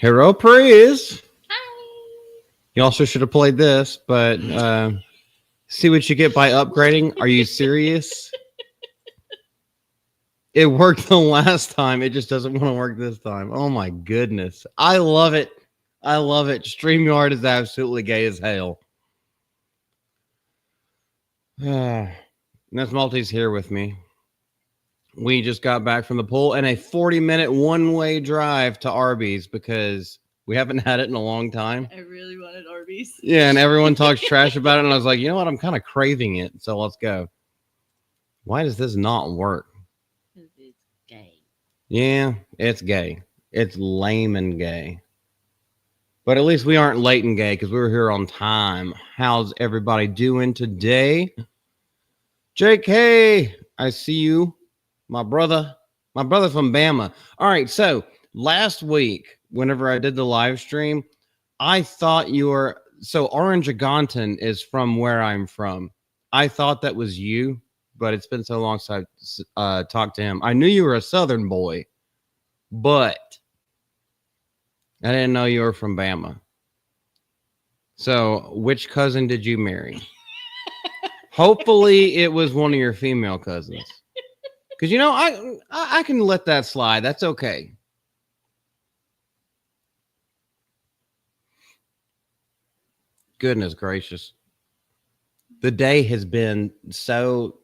Hero Praise. Hi. You also should have played this, but see what you get by upgrading. Are you serious? It worked the last time. It just doesn't want to work this time. Oh my goodness. I love it. I love it. StreamYard is absolutely gay as hell. Miss Malty's here with me. We just got back from the pool and a 40-minute one-way drive to Arby's because we haven't had it in a long time. I really wanted Arby's. Yeah, and everyone talks trash about it, and I was like, you know what? I'm kind of craving it, so let's go. Why does this not work? Because it's gay. Yeah, it's gay. It's lame and gay. But at least we aren't late and gay because we were here on time. How's everybody doing today? JK, I see you. My brother from Bama. All right, so last week, whenever I did the live stream, I thought you were so Orange Agonton is from where I'm from. I thought that was you, but it's been so long since I talked to him. I knew you were a Southern boy, but I didn't know you were from Bama. So, which cousin did you marry? Hopefully, it was one of your female cousins. Because, you know, I can let that slide. That's okay. Goodness gracious. The day has been so...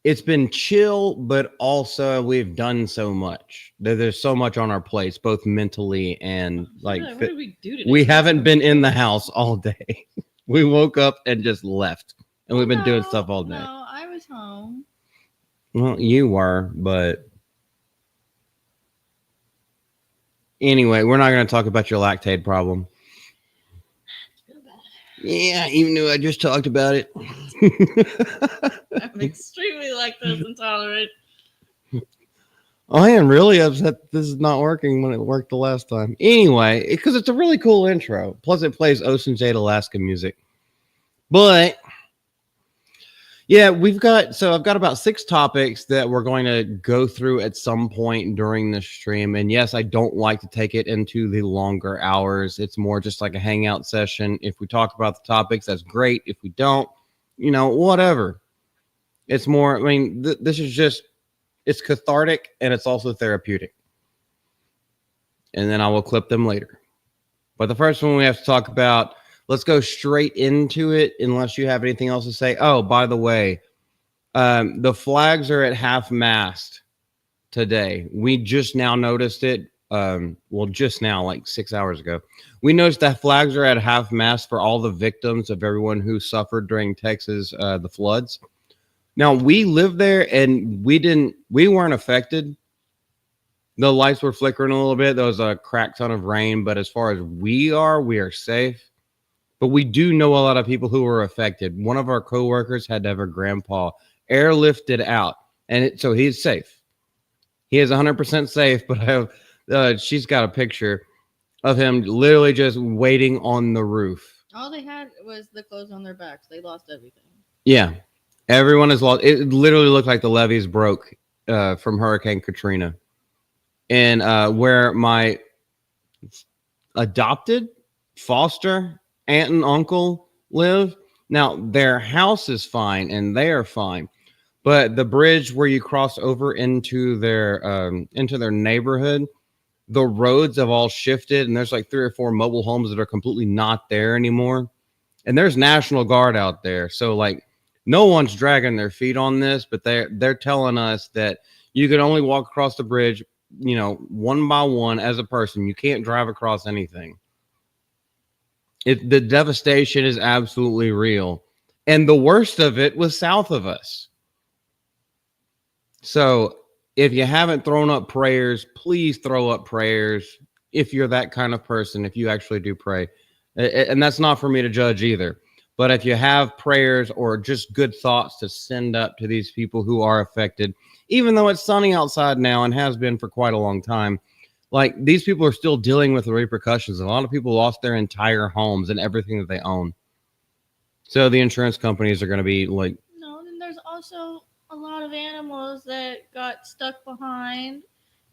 It's been chill, but also we've done so much. There's so much on our plates, both mentally and like... What did we do today? We haven't been in the house all day. We woke up and just left. And we've been doing stuff all day. No, I was home. Well, you were, but anyway, we're not going to talk about your lactate problem. It's real bad. Yeah, even though I just talked about it. I'm extremely lactose intolerant. I am really upset this is not working when it worked the last time. Anyway, because it's a really cool intro. Plus, it plays Ocean Jade Alaska music. But yeah, I've got about 6 topics that we're going to go through at some point during the stream. And yes, I don't like to take it into the longer hours. It's more just like a hangout session. If we talk about the topics, that's great. If we don't, whatever. It's more, this is just, it's cathartic and it's also therapeutic. And then I will clip them later. But the first one we have to talk about, let's go straight into it unless you have anything else to say. Oh, by the way, the flags are at half-mast today. We just now noticed it. Just now, like 6 hours ago. We noticed that flags are at half-mast for all the victims of everyone who suffered during Texas, the floods. Now, we live there and we weren't affected. The lights were flickering a little bit. There was a crack ton of rain, but as far as we are safe. But we do know a lot of people who were affected. One of our coworkers had to have her grandpa airlifted out, and so he's safe. He is 100% safe, but she's got a picture of him literally just waiting on the roof. All they had was the clothes on their backs. They lost everything. Yeah, everyone is lost. It literally looked like the levees broke from Hurricane Katrina. And where my adopted foster aunt and uncle live. Now, their house is fine and they are fine. But the bridge where you cross over into their neighborhood, the roads have all shifted. And there's like 3 or 4 mobile homes that are completely not there anymore. And there's National Guard out there. So, like, no one's dragging their feet on this. But they're telling us that you can only walk across the bridge, one by one as a person. You can't drive across anything. The devastation is absolutely real. And the worst of it was south of us. So if you haven't thrown up prayers, please throw up prayers. If you're that kind of person, if you actually do pray. And that's not for me to judge either. But if you have prayers or just good thoughts to send up to these people who are affected, even though it's sunny outside now and has been for quite a long time, like, these people are still dealing with the repercussions. A lot of people lost their entire homes and everything that they own. So the insurance companies are going to be like... No, then there's also a lot of animals that got stuck behind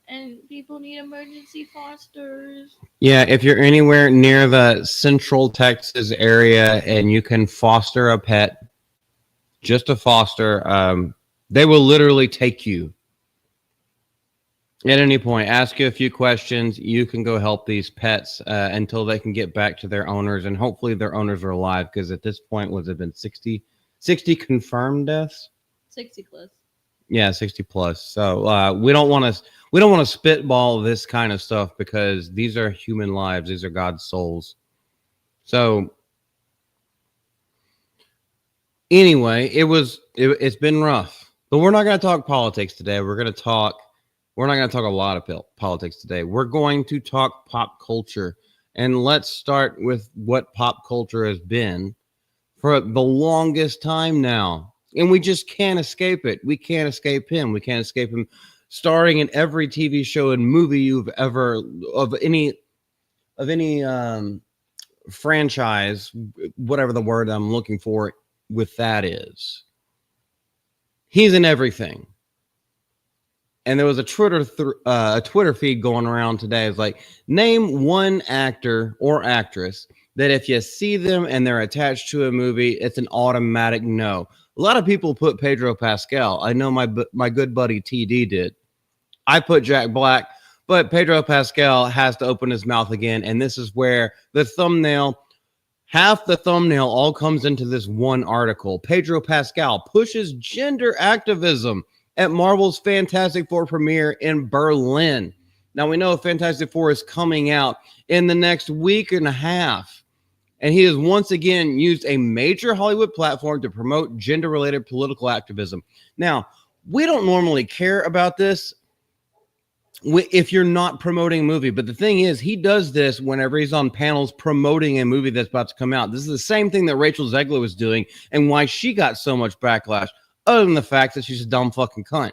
and people need emergency fosters. Yeah, if you're anywhere near the Central Texas area and you can foster a pet, just to foster, they will literally take you at any point, ask you a few questions. You can go help these pets until they can get back to their owners, and hopefully their owners are alive, because at this point, was it been 60 confirmed deaths? 60 plus. Yeah, 60 plus. So we don't want to spitball this kind of stuff, because these are human lives. These are God's souls. So anyway, it's been rough, but we're not going to talk politics today. We're not going to talk a lot of politics today. We're going to talk pop culture, and let's start with what pop culture has been for the longest time now. And we just can't escape it. We can't escape him. We can't escape him starring in every TV show and movie you've ever of any franchise, whatever the word I'm looking for with that is. He's in everything. And there was a Twitter feed going around today. It's like, name one actor or actress that if you see them and they're attached to a movie, it's an automatic no. A lot of people put Pedro Pascal. I know my good buddy TD did. I put Jack Black, but Pedro Pascal has to open his mouth again. And this is where half the thumbnail all comes into this one article. Pedro Pascal pushes gender activism at Marvel's Fantastic Four premiere in Berlin. Now, we know Fantastic Four is coming out in the next week and a half, and he has once again used a major Hollywood platform to promote gender-related political activism. Now, we don't normally care about this if you're not promoting a movie, but the thing is, he does this whenever he's on panels promoting a movie that's about to come out. This is the same thing that Rachel Zegler was doing, and why she got so much backlash, other than the fact that she's a dumb fucking cunt.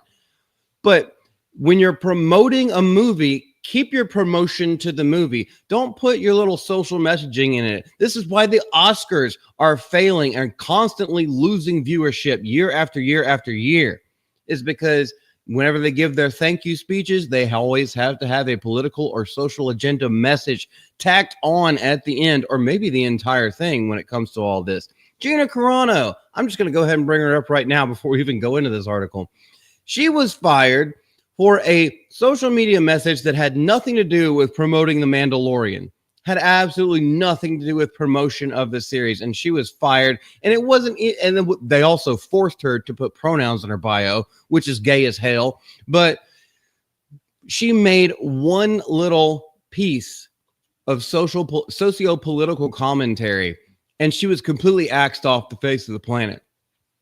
But when you're promoting a movie, keep your promotion to the movie. Don't put your little social messaging in it. This is why the Oscars are failing and constantly losing viewership year after year after year, is because whenever they give their thank you speeches, they always have to have a political or social agenda message tacked on at the end, or maybe the entire thing when it comes to all this. Gina Carano, I'm just going to go ahead and bring her up right now before we even go into this article. She was fired for a social media message that had nothing to do with promoting The Mandalorian, had absolutely nothing to do with promotion of the series, and she was fired. And it wasn't, and then they also forced her to put pronouns in her bio, which is gay as hell. But she made one little piece of socio-political commentary, and she was completely axed off the face of the planet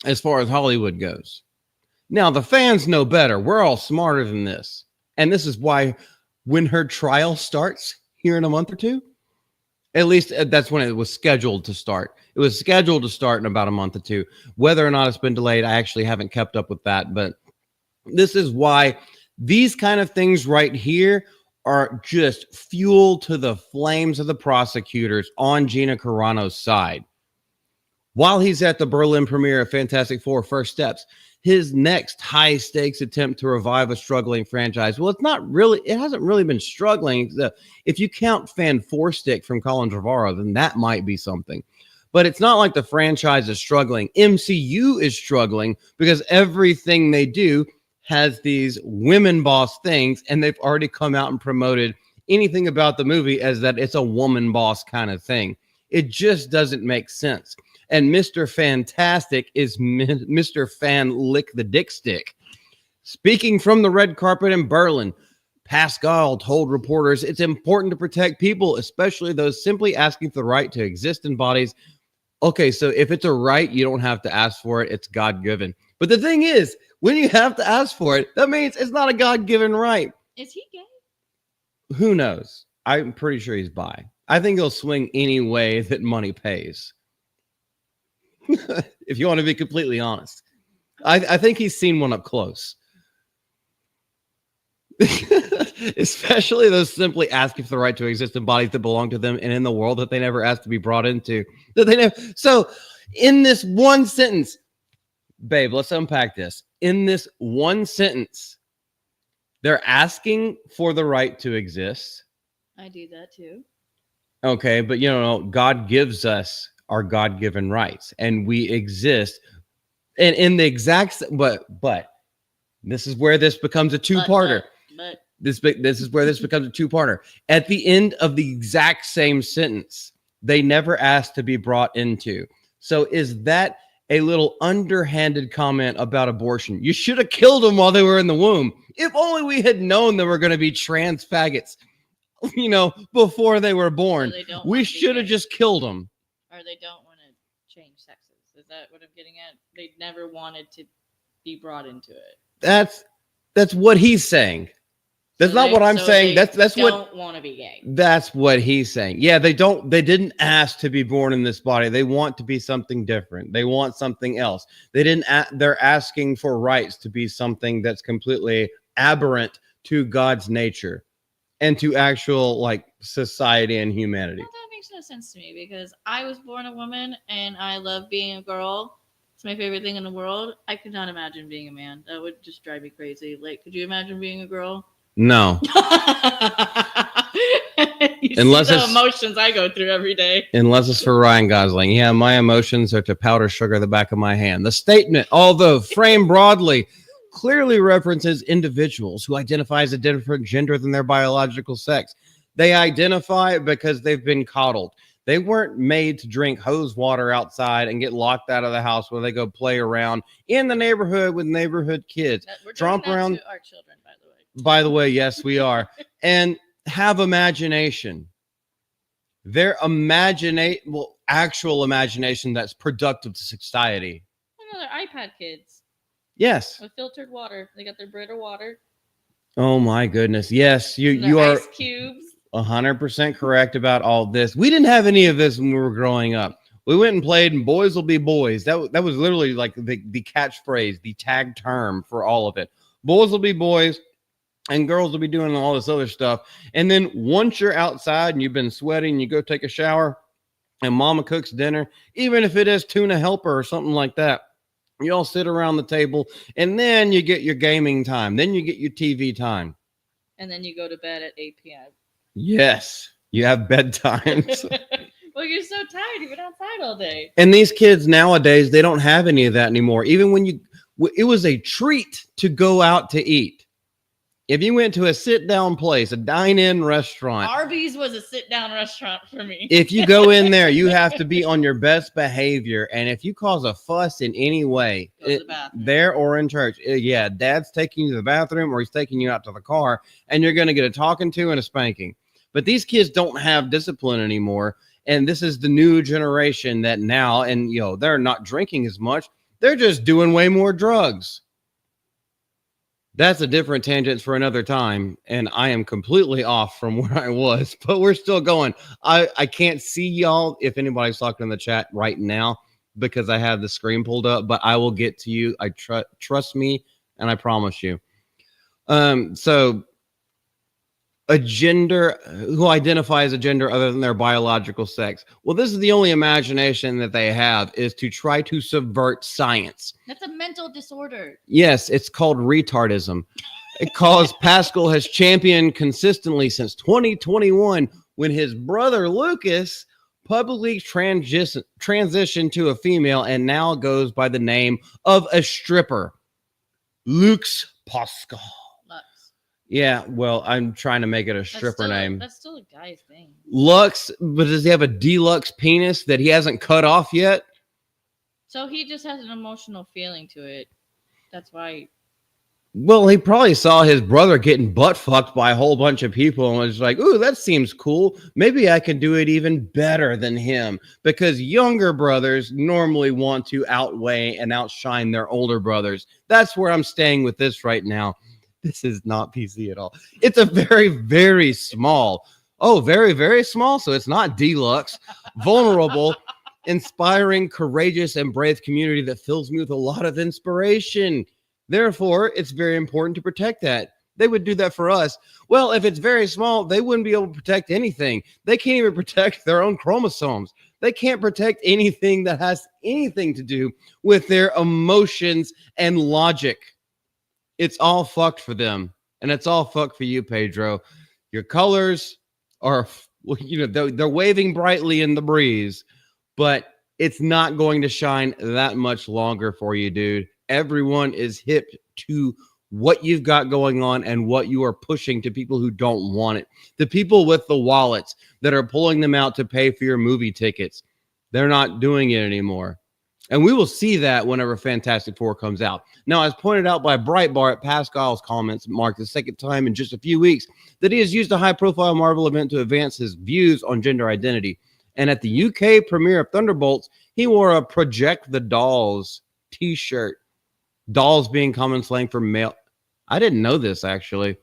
as far as Hollywood goes. Now, the fans know better. We're all smarter than this. And this is why when her trial starts here in a month or two, at least that's when it was scheduled to start. It was scheduled to start in about a month or two. Whether or not it's been delayed, I actually haven't kept up with that. But this is why these kind of things right here are just fuel to the flames of the prosecutors on Gina Carano's side. While he's at the Berlin premiere of Fantastic Four First Steps, his next high-stakes attempt to revive a struggling franchise. Well, it hasn't really been struggling. If you count Fan Four Stick from Colin Trevorrow, then that might be something. But it's not like the franchise is struggling. MCU is struggling because everything they do has these women boss things, and they've already come out and promoted anything about the movie as that it's a woman boss kind of thing. It just doesn't make sense. And Mr. Fantastic is Mr. Fan Lick the Dick Stick. Speaking from the red carpet in Berlin, Pascal told reporters it's important to protect people, especially those simply asking for the right to exist in bodies. Okay, so if it's a right, you don't have to ask for it. It's God-given. But the thing is, when you have to ask for it, that means it's not a God-given right. Is he gay? Who knows? I'm pretty sure he's bi. I think he'll swing any way that money pays. If you want to be completely honest. I think he's seen one up close. Especially those simply asking for the right to exist in bodies that belong to them and in the world that they never asked to be brought into. So in this one sentence, babe, let's unpack this. In this one sentence, They're asking for the right to exist. I do that too. Okay, but God gives us our God-given rights, and we exist. And in the exact, but this is where this becomes a two-parter. But This is where this becomes a two-parter. At the end of the exact same sentence, they never asked to be brought into. So is that a little underhanded comment about abortion? You should have killed them while they were in the womb. If only we had known there were going to be trans faggots, before they were born. We should have just killed them. Or they don't want to change sexes. Is that what I'm getting at? They never wanted to be brought into it. That's what he's saying. That's not what I'm saying. That's what don't want to be gay. That's what he's saying. Yeah, they didn't ask to be born in this body. They want to be something different. They want something else. They're asking for rights to be something that's completely aberrant to God's nature and to actual society and humanity. Well, that makes no sense to me because I was born a woman and I love being a girl. It's my favorite thing in the world. I could not imagine being a man. That would just drive me crazy. Could you imagine being a girl? No. Unless see the emotions I go through every day. Unless it's for Ryan Gosling. Yeah, my emotions are to powder sugar the back of my hand. The statement, although framed broadly, clearly references individuals who identify as a different gender than their biological sex. They identify because they've been coddled. They weren't made to drink hose water outside and get locked out of the house where they go play around in the neighborhood with neighborhood kids. We're tromp around to our children, by the way. By the way, yes, we are. And have imagination. Their actual imagination that's productive to society. They're iPad kids. Yes. With filtered water. They got their Brita water. Oh my goodness. Yes, you are ice cubes. 100% correct about all this. We didn't have any of this when we were growing up. We went and played, and boys will be boys. That was literally the catchphrase, the tag term for all of it. Boys will be boys, and girls will be doing all this other stuff. And then once you're outside and you've been sweating, you go take a shower, and mama cooks dinner, even if it is tuna helper or something like that. You all sit around the table, and then you get your gaming time. Then you get your TV time. And then you go to bed at 8 p.m. Yes, you have bedtimes. Well, you're so tired. You've been outside all day. And these kids nowadays, they don't have any of that anymore. Even when it was a treat to go out to eat. If you went to a sit-down place, a dine-in restaurant. Arby's was a sit-down restaurant for me. If you go in there, you have to be on your best behavior. And if you cause a fuss in any way, there or in church, dad's taking you to the bathroom or he's taking you out to the car, and you're going to get a talking to and a spanking. But these kids don't have discipline anymore. And this is the new generation that now, and they're not drinking as much. They're just doing way more drugs. That's a different tangent for another time, and I am completely off from where I was, but we're still going. I can't see y'all if anybody's talking in the chat right now because I have the screen pulled up, but I will get to you. I trust me, and I promise you. So a gender who identifies a gender other than their biological sex. Well, this is the only imagination that they have is to try to subvert science. That's a mental disorder. Yes, it's called retardism. It cause Pascal has championed consistently since 2021 when his brother Lucas publicly transitioned to a female and now goes by the name of a stripper. Lux Pascal. Yeah, well, I'm trying to make it a stripper name. That's still a guy's thing. Lux, but does he have a deluxe penis that he hasn't cut off yet? So he just has an emotional feeling to it. That's why. Well, he probably saw his brother getting butt fucked by a whole bunch of people and was like, ooh, that seems cool. Maybe I can do it even better than him. Because younger brothers normally want to outweigh and outshine their older brothers. That's where I'm staying with this right now. This is not PC at all. It's a very, very small. Oh, very, very small. So it's not deluxe. Vulnerable, inspiring, courageous, and brave community that fills me with a lot of inspiration. Therefore, it's very important to protect that. They would do that for us. Well, if it's very small, they wouldn't be able to protect anything. They can't even protect their own chromosomes. They can't protect anything that has anything to do with their emotions and logic. It's all fucked for them. And it's all fuck for you, Pedro. Your colors are, well, they're waving brightly in the breeze, but it's not going to shine that much longer for you, dude. Everyone is hip to what you've got going on and what you are pushing to people who don't want it. The people with the wallets that are pulling them out to pay for your movie tickets, they're not doing it anymore. And we will see that whenever Fantastic Four comes out. Now, as pointed out by Breitbart, Pascal's comments mark the second time in just a few weeks that he has used a high-profile Marvel event to advance his views on gender identity. And at the UK premiere of Thunderbolts, he wore a Project the Dolls t-shirt. Dolls being common slang for male. I didn't know this, actually.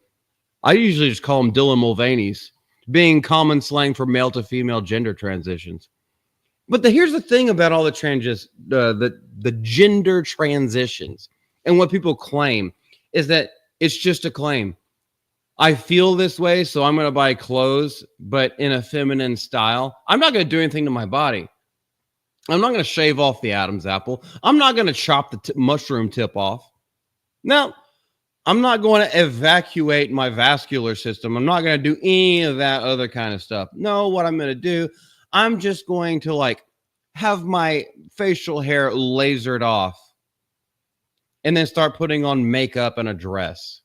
I usually just call them Dylan Mulvaney's, being common slang for male to female gender transitions. But here's the thing about all the gender transitions and what people claim is that it's just a claim. I feel this way, so I'm going to buy clothes, but in a feminine style. I'm not going to do anything to my body. I'm not going to shave off the Adam's apple. I'm not going to chop the mushroom tip off. No, I'm not going to evacuate my vascular system. I'm not going to do any of that other kind of stuff. No, what I'm going to do, I'm just going to have my facial hair lasered off and then start putting on makeup and a dress.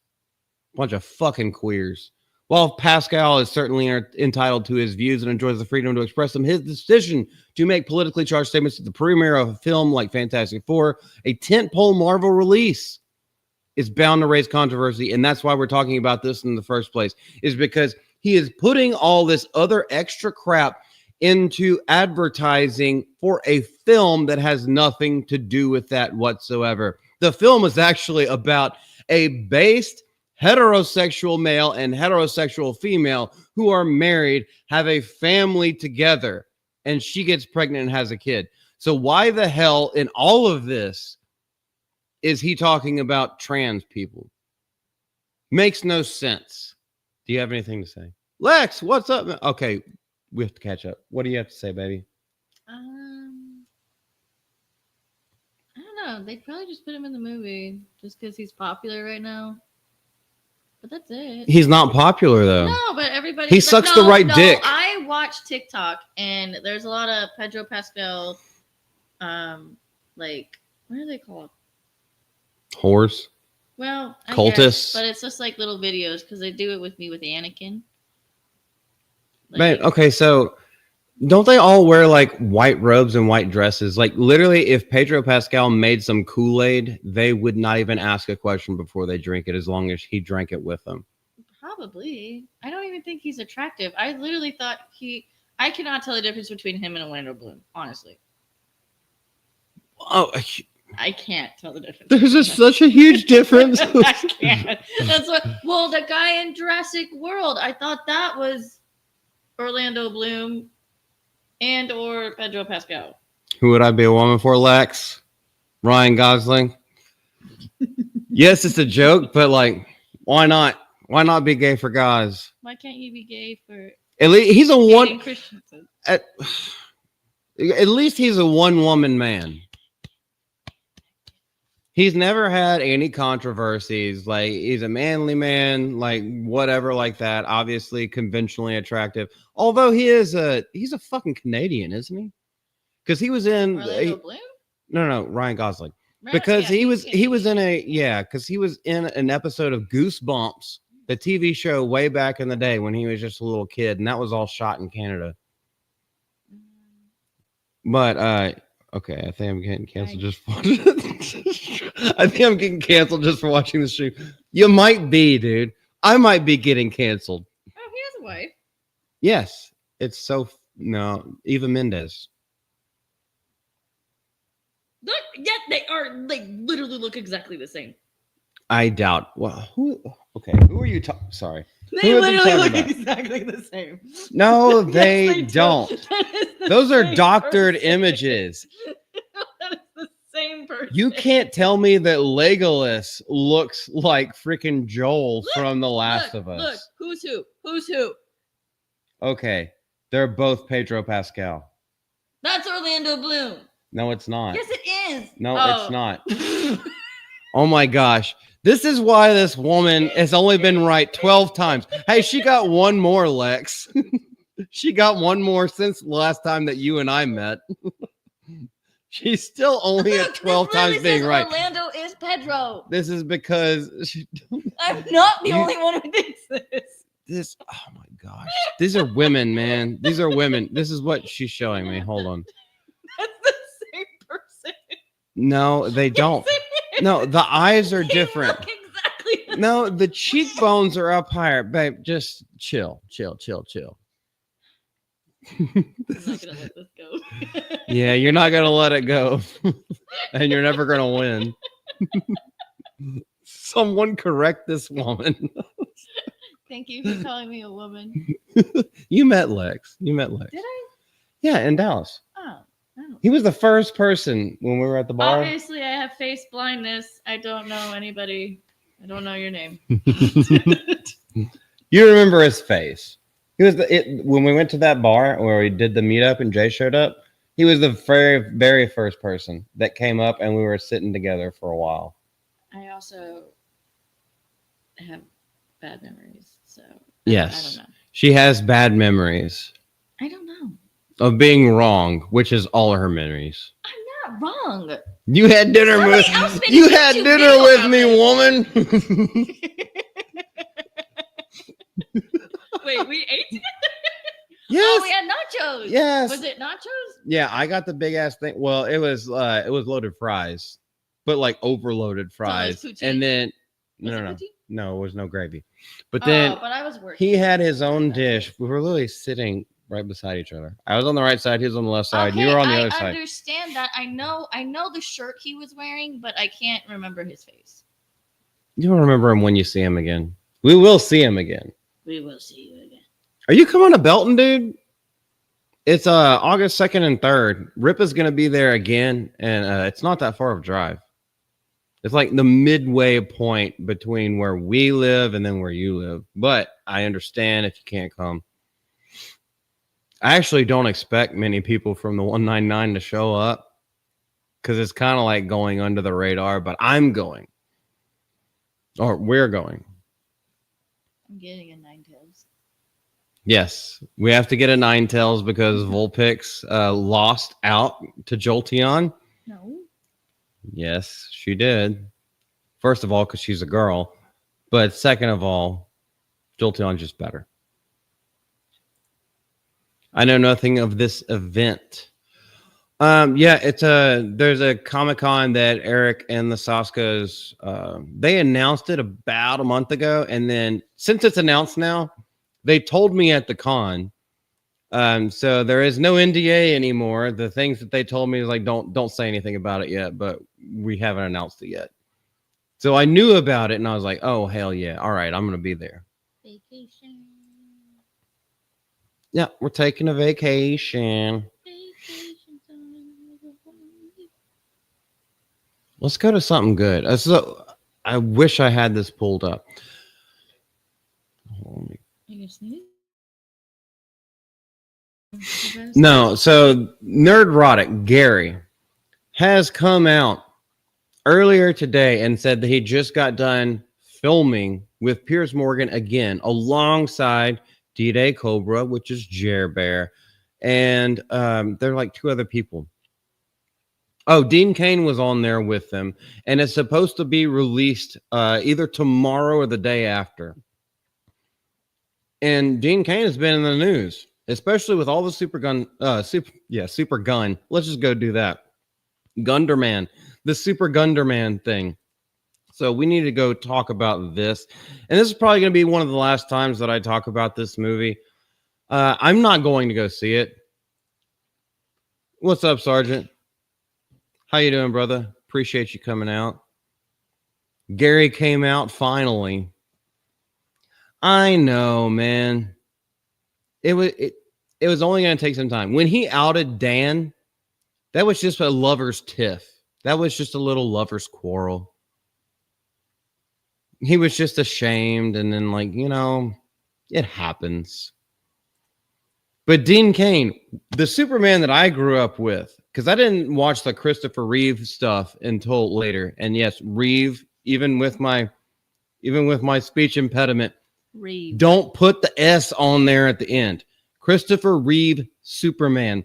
Bunch of fucking queers. While Pascal is certainly entitled to his views and enjoys the freedom to express them, his decision to make politically charged statements at the premiere of a film like Fantastic Four, a tentpole Marvel release, is bound to raise controversy. And that's why we're talking about this in the first place, is because he is putting all this other extra crap into advertising for a film that has nothing to do with that whatsoever. The film is actually about a based heterosexual male and heterosexual female who are married, have a family together, and she gets pregnant and has a kid. So why the hell in all of this is he talking about trans people? Makes no sense. Do you have anything to say? Lex, what's up? Okay, we have to catch up. What do you have to say, baby? I don't know. They'd probably just put him in the movie just because he's popular right now. But that's it. He's not popular though. No, but everybody. He sucks the right dick. I watch TikTok and there's a lot of Pedro Pascal, what are they called? Whores. Well, cultists. But it's just like little videos because they do it with me with Anakin. Man, okay, so don't they all wear white robes and white dresses? Literally, if Pedro Pascal made some Kool-Aid, they would not even ask a question before they drink it, as long as he drank it with them. Probably. I don't even think he's attractive. I literally thought I cannot tell the difference between him and Orlando Bloom, honestly. Oh, I can't tell the difference. There's such a huge difference. I can't. That's what. Well, the guy in Jurassic World, I thought that was Orlando Bloom and or Pedro Pascal. Who would I be a woman for, Lex? Ryan Gosling? Yes, it's a joke, but why not? Why not be gay for guys? Why can't you be gay for? At least he's a one. Christensen? At least he's a one-woman man. He's never had any controversies. He's a manly man, whatever like that. Obviously, conventionally attractive. Although he's a fucking Canadian, isn't he? Because he was in Orlando Bloom? No, Ryan Gosling. Because he was in an episode of Goosebumps, the TV show way back in the day when he was just a little kid, and that was all shot in Canada. But okay, I think I'm getting canceled just for I think I'm getting canceled just for watching the stream. You might be, dude. I might be getting canceled. Oh, he has a wife. Yes, it's Eva Mendes. Look, yet they are. They literally look exactly the same. I doubt. Well, who are you talking? Sorry. They literally look exactly the same. No, they don't. Those are doctored person. Images. That is the same person. You can't tell me that Legolas looks like freaking Joel from The Last of Us. Look, who's who? Who's who? Okay, they're both Pedro Pascal. That's Orlando Bloom. No, it's not. Yes, it is. No, it's not. Oh my gosh. This is why this woman has only been right 12 times. Hey, she got one more, Lex. She got one more since the last time that you and I met. She's still only at 12 times being right. Orlando is Pedro. This is because I'm not the only one who thinks this. Oh my gosh. These are women, man. These are women. This is what she's showing me. Hold on. That's the same person. No, they don't. No, the eyes are different. Exactly. No, the cheekbones are up higher. Babe, just chill. I'm not gonna let this go. Yeah, you're not gonna let it go. And you're never gonna win. Someone correct this woman. Thank you for calling me a woman. You met Lex. Did I? Yeah, in Dallas. Oh. He was the first person when we were at the bar. Obviously, I have face blindness. I don't know anybody. I don't know your name. You remember his face. He was when we went to that bar where we did the meetup and Jay showed up. He was the very, very first person that came up, and we were sitting together for a while. I also have bad memories, so yes, I don't know. She has bad memories. I don't know. Of being wrong, which is all her memories. I'm not wrong. You had dinner with me, woman. Wait, we ate together? Yes. Oh, we had nachos. Yes. Was it nachos? Yeah, I got the big ass thing. Well, it was loaded fries, but like overloaded fries. So and then no, it was no gravy. But then but I was working. He had his own dish. We were literally sitting right beside each other. I was on the right side, he was on the left side, and you were on the other side. I understand that. I know the shirt he was wearing, but I can't remember his face. You'll remember him when you see him again. We will see him again. We will see you again. Are you coming to Belton, dude? It's August 2nd and 3rd. Rip is gonna be there again, and it's not that far of a drive. It's like the midway point between where we live and then where you live. But I understand if you can't come. I actually don't expect many people from the 199 to show up because it's kind of like going under the radar, but I'm going. Or we're going. I'm getting a Nine Tails. Yes, we have to get a Nine Tails because Vulpix lost out to Jolteon. No. Yes, she did. First of all, because she's a girl. But second of all, Jolteon's just better. I know nothing of this event. Yeah, there's a Comic-Con that Eric and the Saskas they announced it about a month ago, and then since it's announced now, they told me at the con. So there is no NDA anymore. The things that they told me is like don't say anything about it yet, but we haven't announced it yet. So I knew about it, and I was like, oh hell yeah, all right, I'm gonna be there. Vacation. Yeah, we're taking a vacation. Let's go to something good. So I wish I had this pulled up. No, so Nerdrotic Gary has come out earlier today and said that he just got done filming with Piers Morgan again alongside D-Day Cobra, which is Jer Bear, and there are like two other people. Oh, Dean Cain was on there with them, and it's supposed to be released either tomorrow or the day after. And Dean Cain has been in the news, especially with all the Super Gun. Let's just go do that. Gunderman, the Super Gunderman thing. So we need to go talk about this. And this is probably going to be one of the last times that I talk about this movie. I'm not going to go see it. What's up, Sergeant? How you doing, brother? Appreciate you coming out. Gary came out finally. I know, man. It was only going to take some time. When he outed Dan, that was just a lover's tiff. That was just a little lover's quarrel. He was just ashamed, and then, like, you know, it happens. But Dean Cain, the Superman that I grew up with, because I didn't watch the Christopher Reeve stuff until later. And yes, Reeve even with my speech impediment. Reeve. Don't put the S on there at the end. Christopher Reeve Superman.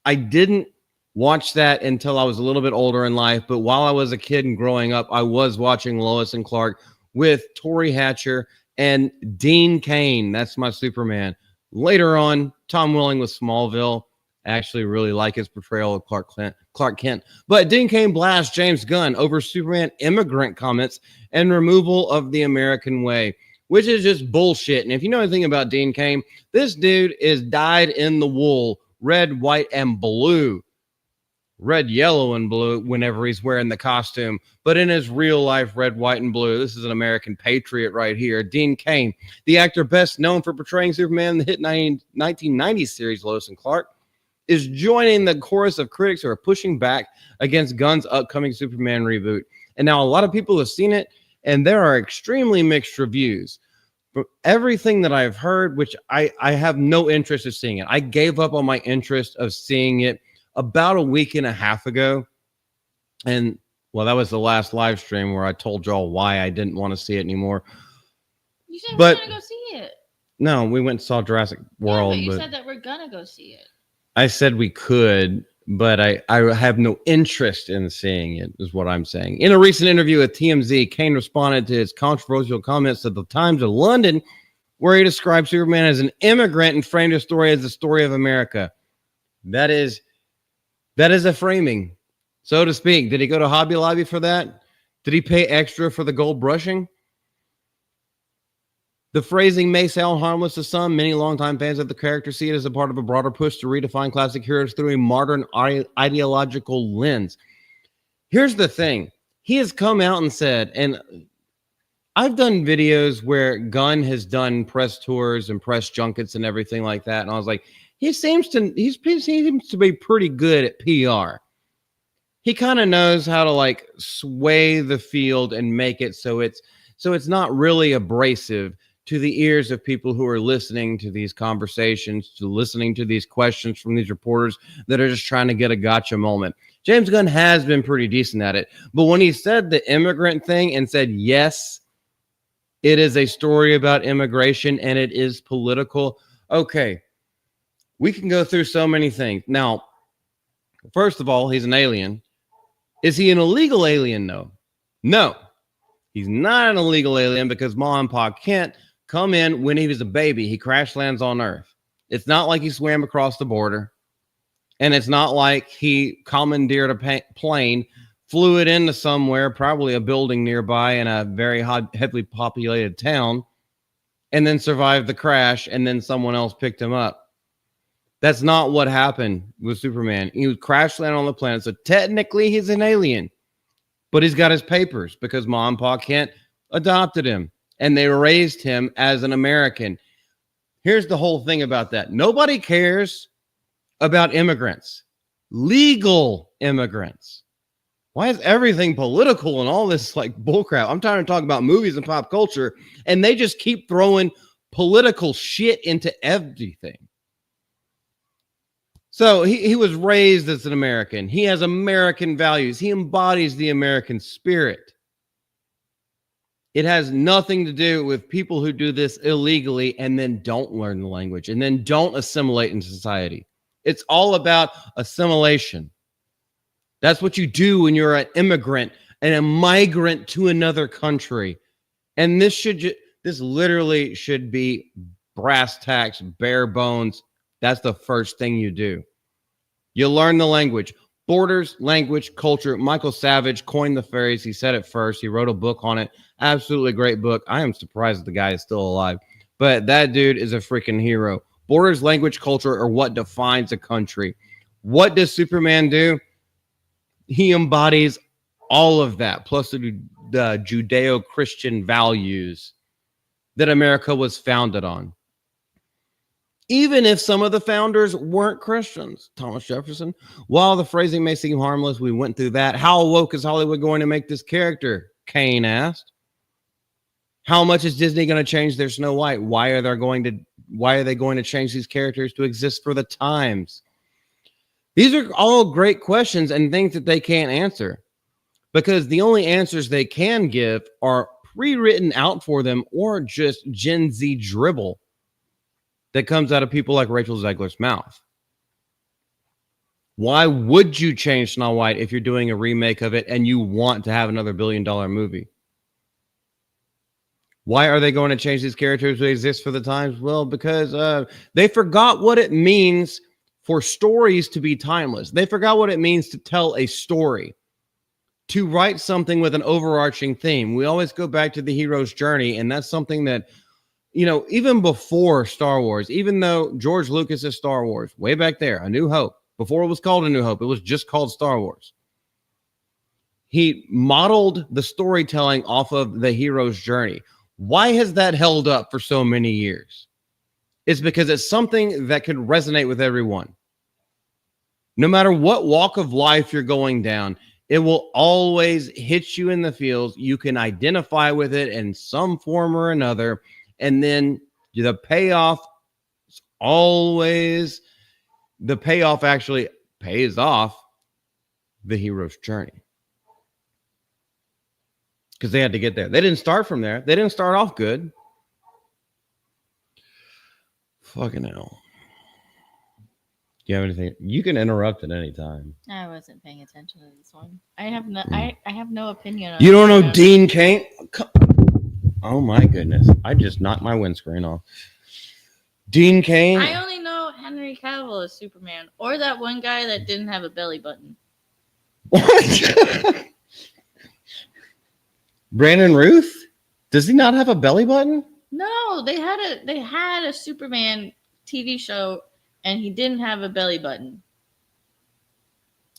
I didn't watch that until I was a little bit older in life, but while I was a kid and growing up, I was watching Lois and Clark with Tori Hatcher and Dean Cain. That's my Superman. Later on, Tom Welling with Smallville. I actually really like his portrayal of Clark Kent. But Dean Cain blasts James Gunn over Superman immigrant comments and removal of the American way, which is just bullshit. And if you know anything about Dean Cain, this dude is dyed in the wool, red, white, and blue. Red, yellow, and blue whenever he's wearing the costume. But in his real life, red, white, and blue. This is an American patriot right here. Dean Cain, the actor best known for portraying Superman in the hit 1990s series Lois and Clark, is joining the chorus of critics who are pushing back against Gunn's upcoming Superman reboot. And now a lot of people have seen it, and there are extremely mixed reviews. But everything that I've heard, which I have no interest in seeing it. I gave up on my interest of seeing it about a week and a half ago. And, well, that was the last live stream where I told y'all why I didn't want to see it anymore. You said But- we're gonna go see it. No, we went and saw Jurassic World. Yeah, but you but said that we're gonna go see it. I said we could, but I have no interest in seeing it, is what I'm saying. In a recent interview with TMZ, Cain responded to his controversial comments at the Times of London, where he described Superman as an immigrant and framed his story as the story of America. That is a framing, so to speak. Did he go to Hobby Lobby for that? Did he pay extra for the gold brushing? The phrasing may sound harmless to some. Many longtime fans of the character see it as a part of a broader push to redefine classic heroes through a modern ideological lens. Here's the thing. He has come out and said, and I've done videos where Gunn has done press tours and press junkets and everything like that. And I was like, he seems to be pretty good at PR. He kind of knows how to like sway the field and make it so it's not really abrasive to the ears of people who are listening to these conversations, to listening to these questions from these reporters that are just trying to get a gotcha moment. James Gunn has been pretty decent at it. But when he said the immigrant thing and said, yes, it is a story about immigration and it is political. Okay, we can go through so many things. Now, first of all, he's an alien. Is he an illegal alien? No. He's not an illegal alien because Ma and Pa Kent come in when he was a baby. He crash lands on Earth. It's not like he swam across the border. And it's not like he commandeered a plane, flew it into somewhere, probably a building nearby in a very heavily populated town, and then survived the crash, and then someone else picked him up. That's not what happened with Superman. He was crash landed on the planet, so technically he's an alien. But he's got his papers because Ma and Pa Kent adopted him, and they raised him as an American. Here's the whole thing about that. Nobody cares about immigrants, legal immigrants. Why is everything political and all this like bullcrap? I'm trying to talk about movies and pop culture, and they just keep throwing political shit into everything. So he was raised as an American. He has American values. He embodies the American spirit. It has nothing to do with people who do this illegally and then don't learn the language and then don't assimilate in society. It's all about assimilation. That's what you do when you're an immigrant and a migrant to another country. And this literally should be brass tacks, bare bones. That's the first thing you do. You learn the language. Borders, language, culture. Michael Savage coined the phrase. He said it first. He wrote a book on it. Absolutely great book. I am surprised the guy is still alive. But that dude is a freaking hero. Borders, language, culture are what defines a country. What does Superman do? He embodies all of that, plus the Judeo-Christian values that America was founded on. Even if some of the founders weren't Christians. Thomas Jefferson. While the phrasing may seem harmless, we went through that. How woke is Hollywood going to make this character? Cain asked. How much is Disney going to change their Snow White? Why are they going to change these characters to exist for the times? These are all great questions and things that they can't answer. because the only answers they can give are pre-written out for them or just Gen Z dribble that comes out of people like Rachel Zegler's mouth. Why would you change Snow White if you're doing a remake of it and you want to have another $1 billion movie? Why are they going to change these characters to exist for the times? Well, because they forgot what it means for stories to be timeless. They forgot what it means to tell a story, to write something with an overarching theme. We always go back to the hero's journey, and that's something that, even before Star Wars, even though George Lucas's Star Wars, way back there, A New Hope, before it was called A New Hope, it was just called Star Wars. He modeled the storytelling off of the hero's journey. Why has that held up for so many years? It's because it's something that could resonate with everyone. No matter what walk of life you're going down, it will always hit you in the feels. You can identify with it in some form or another. And then the payoff actually pays off the hero's journey. Because they had to get there. They didn't start from there. They didn't start off good. Fucking hell. Do you have anything? You can interrupt at any time. I wasn't paying attention to this one. I have no. I have no opinion on. You don't know Dean Cain? Oh my goodness! I just knocked my windscreen off. Dean Cain. I only know Henry Cavill as Superman, or that one guy that didn't have a belly button. What? Brandon Ruth? Does he not have a belly button? No, they had a Superman TV show, and he didn't have a belly button.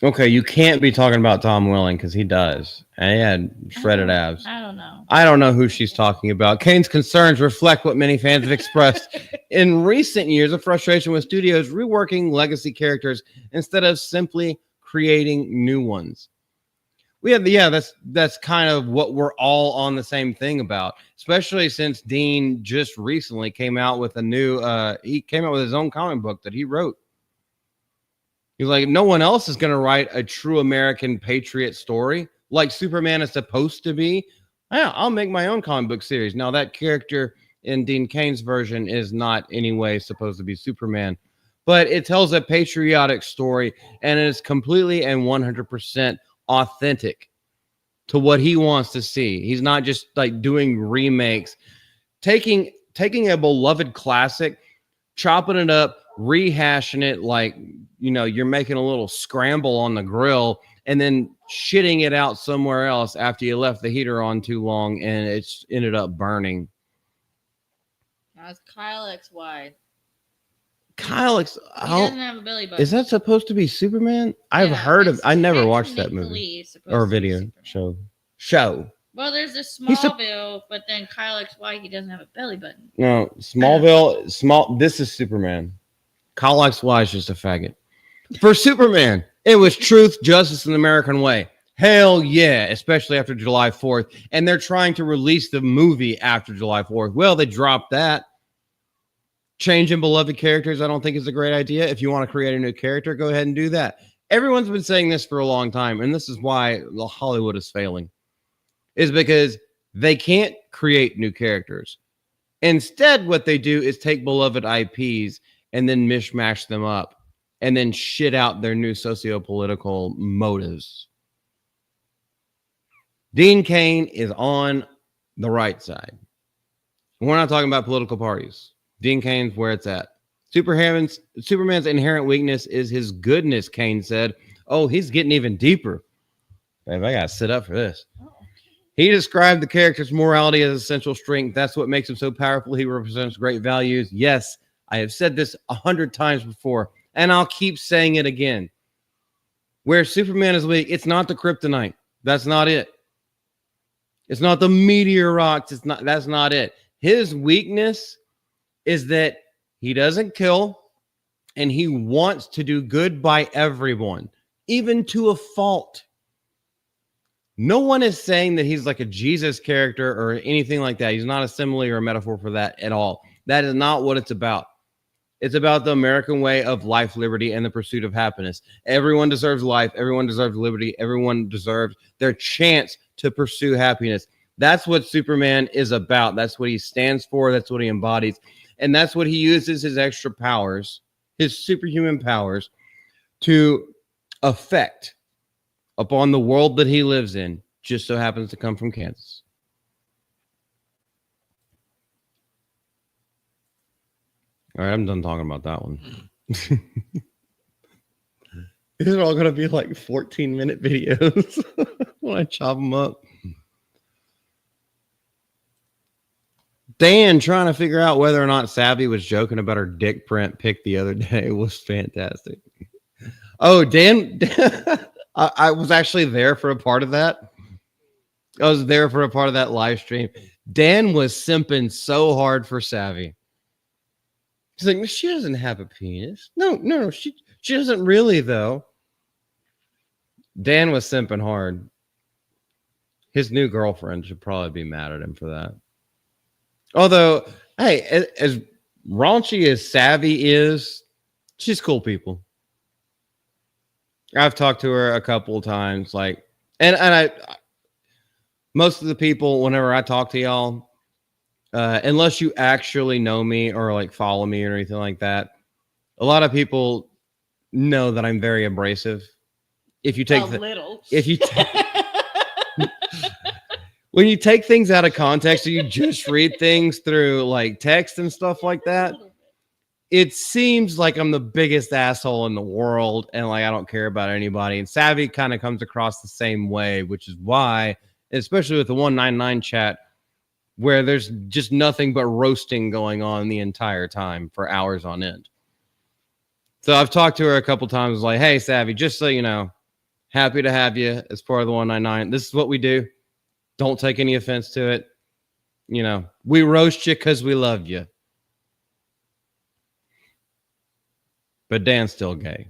Okay, you can't be talking about Tom Welling because he does. And he had shredded abs. I don't know. I don't know who she's talking about. Kane's concerns reflect what many fans have expressed in recent years of frustration with studios reworking legacy characters instead of simply creating new ones. That's kind of what we're all on the same thing about, especially since Dean just recently came out with he came out with his own comic book that he wrote. He's like, no one else is going to write a true American patriot story like Superman is supposed to be. Yeah, I'll make my own comic book series. Now, that character in Dean Cain's version is not anyway supposed to be Superman, but it tells a patriotic story, and it is completely and 100% authentic to what he wants to see. He's not just like doing remakes, taking a beloved classic, chopping it up, rehashing it like, you're making a little scramble on the grill and then shitting it out somewhere else after you left the heater on too long and it's ended up burning. That's Kyle XY. Kyle He doesn't have a belly button. Is that supposed to be Superman? I've heard of. I never watched that movie or video show. Well, there's this Smallville, but then Kyle XY, he doesn't have a belly button. No, This is Superman. Kyle XY is just a faggot. For Superman, it was truth, justice, and the American way. Hell yeah, especially after July 4th. And they're trying to release the movie after July 4th. Well, they dropped that. Changing beloved characters, I don't think is a great idea. If you want to create a new character, go ahead and do that. Everyone's been saying this for a long time, and this is why Hollywood is failing, is because they can't create new characters. Instead, what they do is take beloved IPs and then mishmash them up and then shit out their new socio-political motives. Dean Cain is on the right side. We're not talking about political parties. Dean Cain's where it's at. Superman's inherent weakness is his goodness, Cain said. Oh, he's getting even deeper. Babe, I gotta sit up for this. He described the character's morality as essential strength. That's what makes him so powerful. He represents great values. Yes, I have said this 100 times before, and I'll keep saying it again. Where Superman is weak, it's not the kryptonite. That's not it. It's not the meteor rocks. That's not it. His weakness is that he doesn't kill and he wants to do good by everyone, even to a fault. No one is saying that he's like a Jesus character or anything like that. He's not a simile or a metaphor for that at all. That is not what it's about. It's about the American way of life, liberty, and the pursuit of happiness. Everyone deserves life. Everyone deserves liberty. Everyone deserves their chance to pursue happiness. That's what Superman is about. That's what he stands for. That's what he embodies. And that's what he uses his extra powers, his superhuman powers, to affect upon the world that he lives in. Just so happens to come from Kansas. All right, I'm done talking about that one. These are all going to be like 14-minute videos when I chop them up. Dan trying to figure out whether or not Savvy was joking about her dick print pic the other day was fantastic. Oh, Dan, I was actually there for a part of that. I was there for a part of that live stream. Dan was simping so hard for Savvy. He's like, she doesn't have a penis. No, she doesn't really, though. Dan was simping hard. His new girlfriend should probably be mad at him for that. Although, hey, as raunchy as Savvy is, she's cool people. I've talked to her a couple of times, like, and I most of the people, whenever I talk to y'all, unless you actually know me or like follow me or anything like that, a lot of people know that I'm very abrasive. If you take when you take things out of context, or you just read things through like text and stuff like that, it seems like I'm the biggest asshole in the world and like I don't care about anybody. And Savvy kind of comes across the same way, which is why, especially with the 199 chat, where there's just nothing but roasting going on the entire time for hours on end. So I've talked to her a couple times, like, hey, Savvy, just so you know, happy to have you as part of the 199. This is what we do. Don't take any offense to it. You know, we roast you because we love you. But Dan's still gay.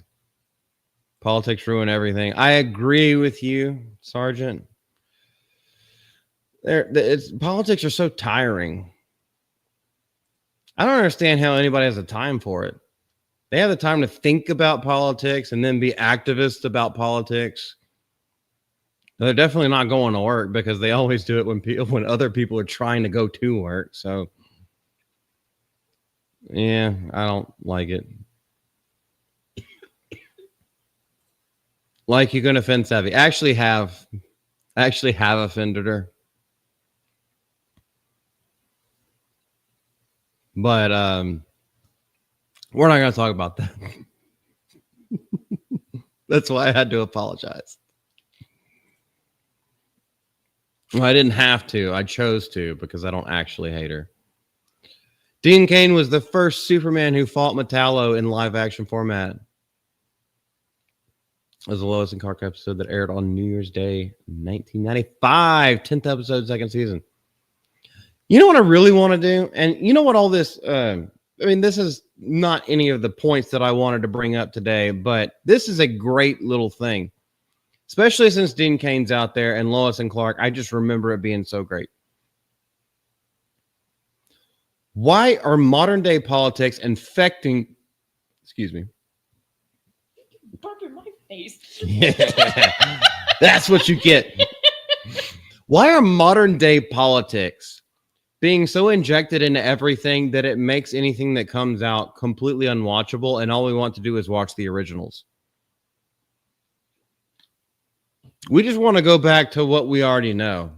Politics ruin everything. I agree with you, Sergeant. Politics are so tiring. I don't understand how anybody has the time for it. They have the time to think about politics and then be activists about politics. They're definitely not going to work because they always do it when other people are trying to go to work. So, yeah, I don't like it. Like you're going to offend Savvy. Actually have offended her. But we're not going to talk about that. That's why I had to apologize. Well, I didn't have to. I chose to because I don't actually hate her. Dean Cain was the first Superman who fought Metallo in live action format. It was the Lois and Clark episode that aired on New Year's Day, 1995. 10th episode, second season. You know what I really want to do? And you know what all this... I mean, this is not any of the points that I wanted to bring up today, but this is a great little thing. Especially since Dean Cain's out there and Lois and Clark. I just remember it being so great. Why are modern day politics infecting... Excuse me. Burp in my face. Yeah, that's what you get. Why are modern day politics being so injected into everything that it makes anything that comes out completely unwatchable, and all we want to do is watch the originals? We just want to go back to what we already know,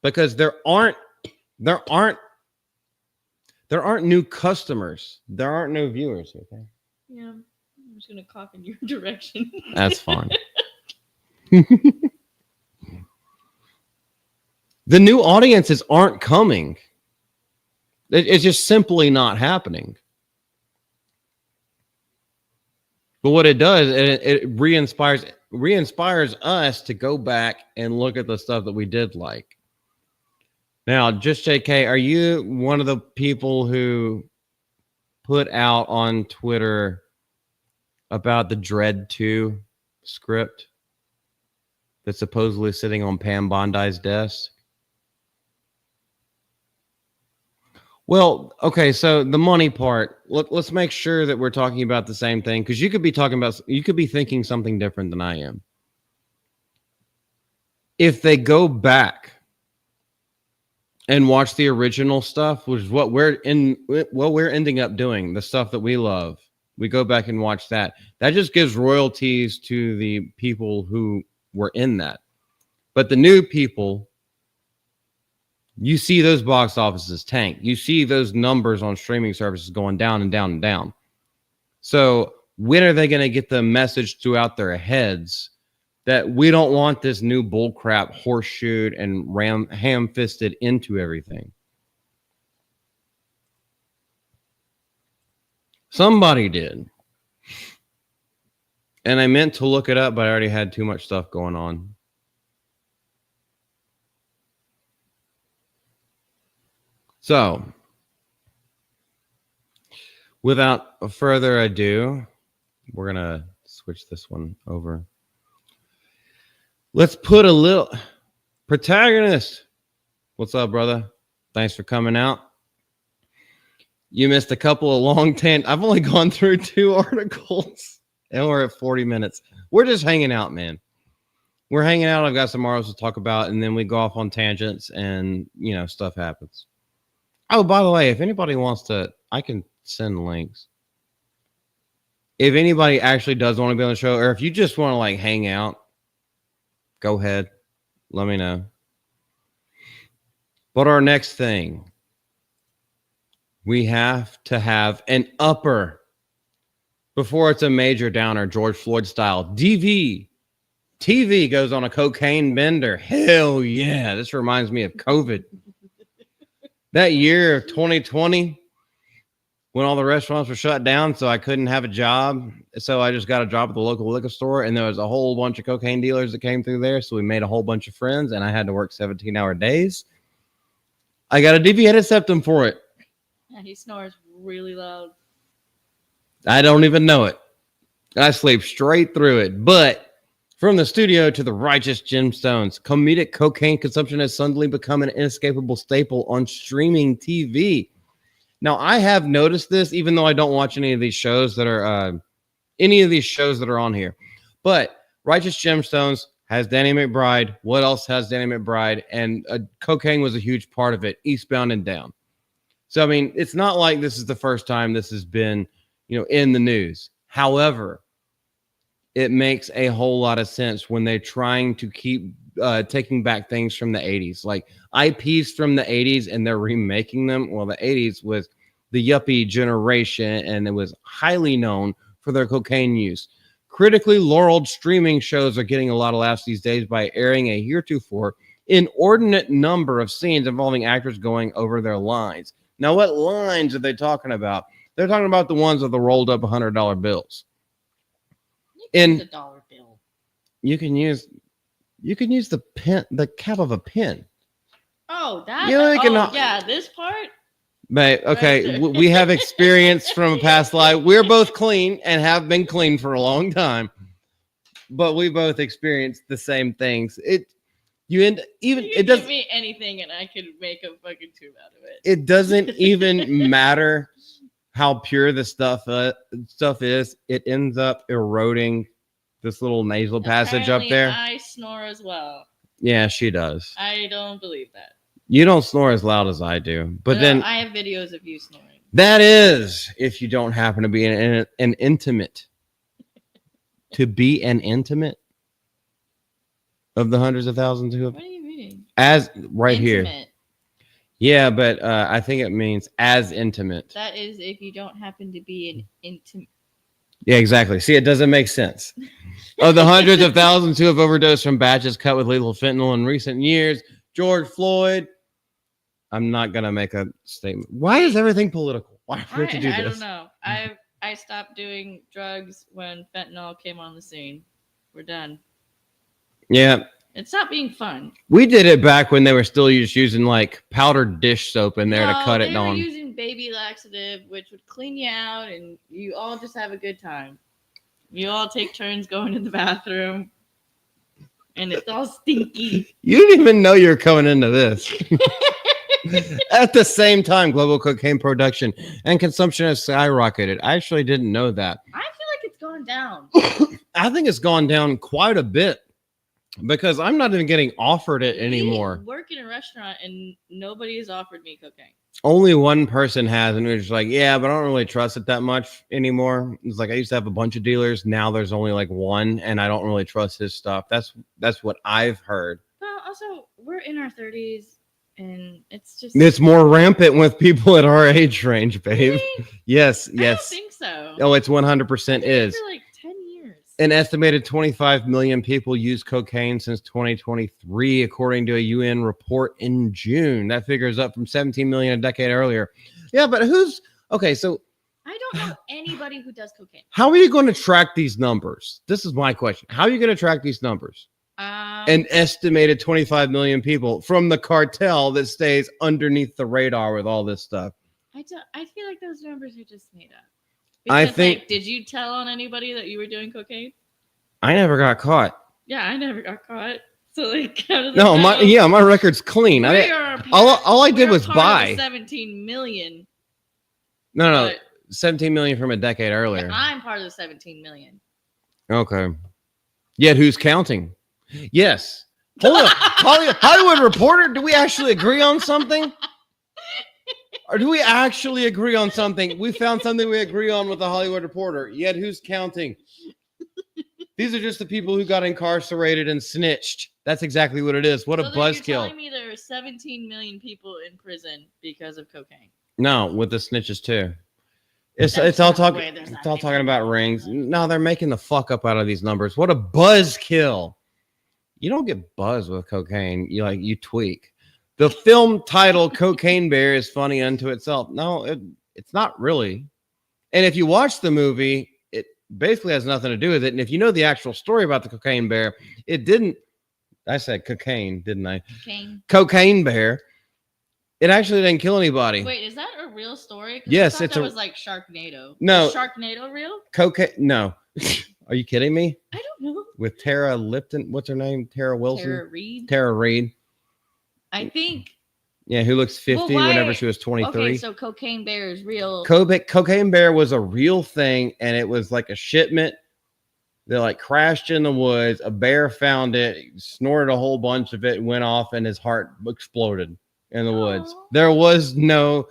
because there aren't new customers. There aren't no viewers. Okay. Yeah, I'm just gonna cough in your direction. That's fine. The new audiences aren't coming. It's just simply not happening. But what it does, it re-inspires us to go back and look at the stuff that we did like. Now, just JK, are you one of the people who put out on Twitter about the Dread 2 script that's supposedly sitting on Pam Bondi's desk? Well, okay, so the money part. Let's make sure that we're talking about the same thing because you could be thinking something different than I am. If they go back and watch the original stuff, which is what we're ending up doing, the stuff that we love. We go back and watch that. That just gives royalties to the people who were in that. But the new people, you see those box offices tank. You see those numbers on streaming services going down and down and down. So when are they going to get the message throughout their heads that we don't want this new bullcrap horseshoed and ham-fisted into everything? Somebody did. And I meant to look it up, but I already had too much stuff going on. So, without further ado, we're going to switch this one over. Let's put a little protagonist. What's up, brother? Thanks for coming out. You missed a couple of long I've only gone through 2 articles and we're at 40 minutes. We're just hanging out, man. We're hanging out. I've got some articles to talk about, and then we go off on tangents and, stuff happens. Oh, by the way, if anybody wants to, I can send links. If anybody actually does want to be on the show, or if you just want to like hang out, go ahead. Let me know. But our next thing, we have to have an upper before it's a major downer, George Floyd style. TV goes on a cocaine bender. Hell yeah. This reminds me of COVID. That year of 2020, when all the restaurants were shut down, so I couldn't have a job. So I just got a job at the local liquor store, and there was a whole bunch of cocaine dealers that came through there. So we made a whole bunch of friends, and I had to work 17-hour days. I got a deviated septum for it. Yeah, he snores really loud. I don't even know it. I sleep straight through it. But from the studio to the righteous gemstones, comedic cocaine consumption has suddenly become an inescapable staple on streaming TV. Now, I have noticed this, even though I don't watch any of these shows that are on here. But Righteous Gemstones has Danny McBride. What else has Danny McBride? And cocaine was a huge part of it, Eastbound and Down. So, I mean, it's not like this is the first time this has been, in the news. However, it makes a whole lot of sense when they're trying to keep taking back things from the 80s, like IPs from the 80s, and they're remaking them. Well, the 80s was the yuppie generation, and it was highly known for their cocaine use. Critically laureled streaming shows are getting a lot of laughs these days by airing a heretofore inordinate number of scenes involving actors going over their lines. Now, what lines are they talking about? They're talking about the ones with the rolled up $100 bills. In the dollar bill, you can use the pen, the cap of a pen. Oh, that. Yeah, this part. But okay, we have experience from a past life. We're both clean and have been clean for a long time, but we both experienced the same things. It doesn't give me anything, and I could make a fucking tube out of it. It doesn't even matter how pure the stuff is. It ends up eroding this little nasal passage up there. I snore as well. Yeah, she does. I don't believe that. You don't snore as loud as I do, but then I have videos of you snoring. That is, if you don't happen to be an intimate, to be an intimate of the hundreds of thousands who have. What do you mean? As right intimate. Here. Yeah, but I think it means as intimate. That is if you don't happen to be an intimate. Yeah, exactly. See, it doesn't make sense. Of the hundreds of thousands who have overdosed from batches cut with lethal fentanyl in recent years, George Floyd. I'm not gonna make a statement. Why is everything political? Why do we have to do this? I don't know. I stopped doing drugs when fentanyl came on the scene. We're done. Yeah. It's not being fun. We did it back when they were still just using like powdered dish soap in there to cut it on. They were using baby laxative, which would clean you out, and you all just have a good time. You all take turns going to the bathroom, and it's all stinky. You didn't even know you were coming into this. At the same time, global cocaine production and consumption has skyrocketed. I actually didn't know that. I feel like it's gone down. I think it's gone down quite a bit because I'm not even getting offered it anymore. We work in a restaurant and nobody has offered me cocaine. Only one person has, and it's like, yeah, but I don't really trust it that much anymore. It's like I used to have a bunch of dealers. Now there's only like one, and I don't really trust his stuff. That's what I've heard. Well, also, we're in our 30s, and it's just... It's more rampant with people at our age range, babe. Really? Yes. I don't think so. Oh, it's 100% is. For like 10 years. An estimated 25 million people use cocaine since 2023, according to a UN report in June. That figure is up from 17 million a decade earlier. Yeah, but okay, so I don't know anybody who does cocaine. How are you going to track these numbers? This is my question. How are you going to track these numbers? An estimated 25 million people from the cartel that stays underneath the radar with all this stuff. I feel like those numbers are just made up. I Because, think. Like, did you tell on anybody that you were doing cocaine? I never got caught. Yeah, I never got caught. So like, how do they No, know? my record's clean. All I did was buy 17 million. No, 17 million from a decade earlier. Yeah, I'm part of the 17 million. Okay. Yet who's counting? Yes. Hold on. Hollywood Reporter, do we actually agree on something? Or do we actually agree on something? We found something we agree on with the Hollywood Reporter. Yet who's counting? These are just the people who got incarcerated and snitched. That's exactly what it is. What a buzzkill. You're telling me there are 17 million people in prison because of cocaine? No, with the snitches too. It's all talking about rings. No, they're making the fuck up out of these numbers. What a buzzkill. You don't get buzzed with cocaine. You tweak. The film title Cocaine Bear is funny unto itself. No, it's not really. And if you watch the movie, it basically has nothing to do with it. And if you know the actual story about the Cocaine Bear, it didn't. I said cocaine, didn't I? Cocaine Bear. It actually didn't kill anybody. Wait, is that a real story? Yes, it was like Sharknado. No. Is Sharknado real? Cocaine. No. Are you kidding me? I don't know. With Tara Lipton. What's her name? Tara Wilson? Tara Reid. I think. Yeah, who looks 50 whenever she was 23. Okay, so Cocaine Bear is real. Cocaine Bear was a real thing, and it was like a shipment that crashed in the woods. A bear found it, snorted a whole bunch of it, went off, and his heart exploded in the woods. There was no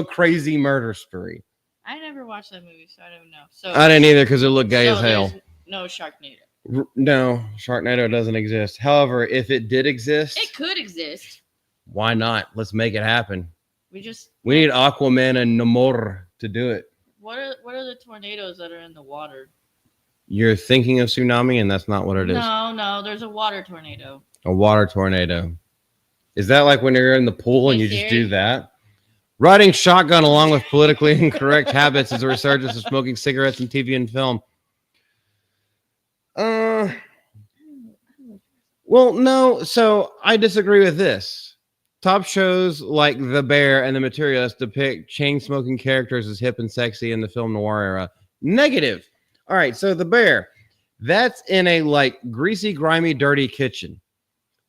crazy murder spree. I never watched that movie, so I don't know. So I didn't either because it looked gay as hell. No Sharknado. No, Sharknado doesn't exist. However, if it did exist, it could exist. Why not? Let's make it happen. We need Aquaman and Namor to do it. What are the tornadoes that are in the water? You're thinking of tsunami, and that's not what it is. No, there's a water tornado. A water tornado. Is that like when you're in the pool and you just do that? Riding shotgun along with politically incorrect habits is a resurgence of smoking cigarettes and TV and film. Well, no. So I disagree with this. Top shows like The Bear and The Materialist depict chain-smoking characters as hip and sexy in the film noir era. Negative. All right, so The Bear, that's in a greasy, grimy, dirty kitchen.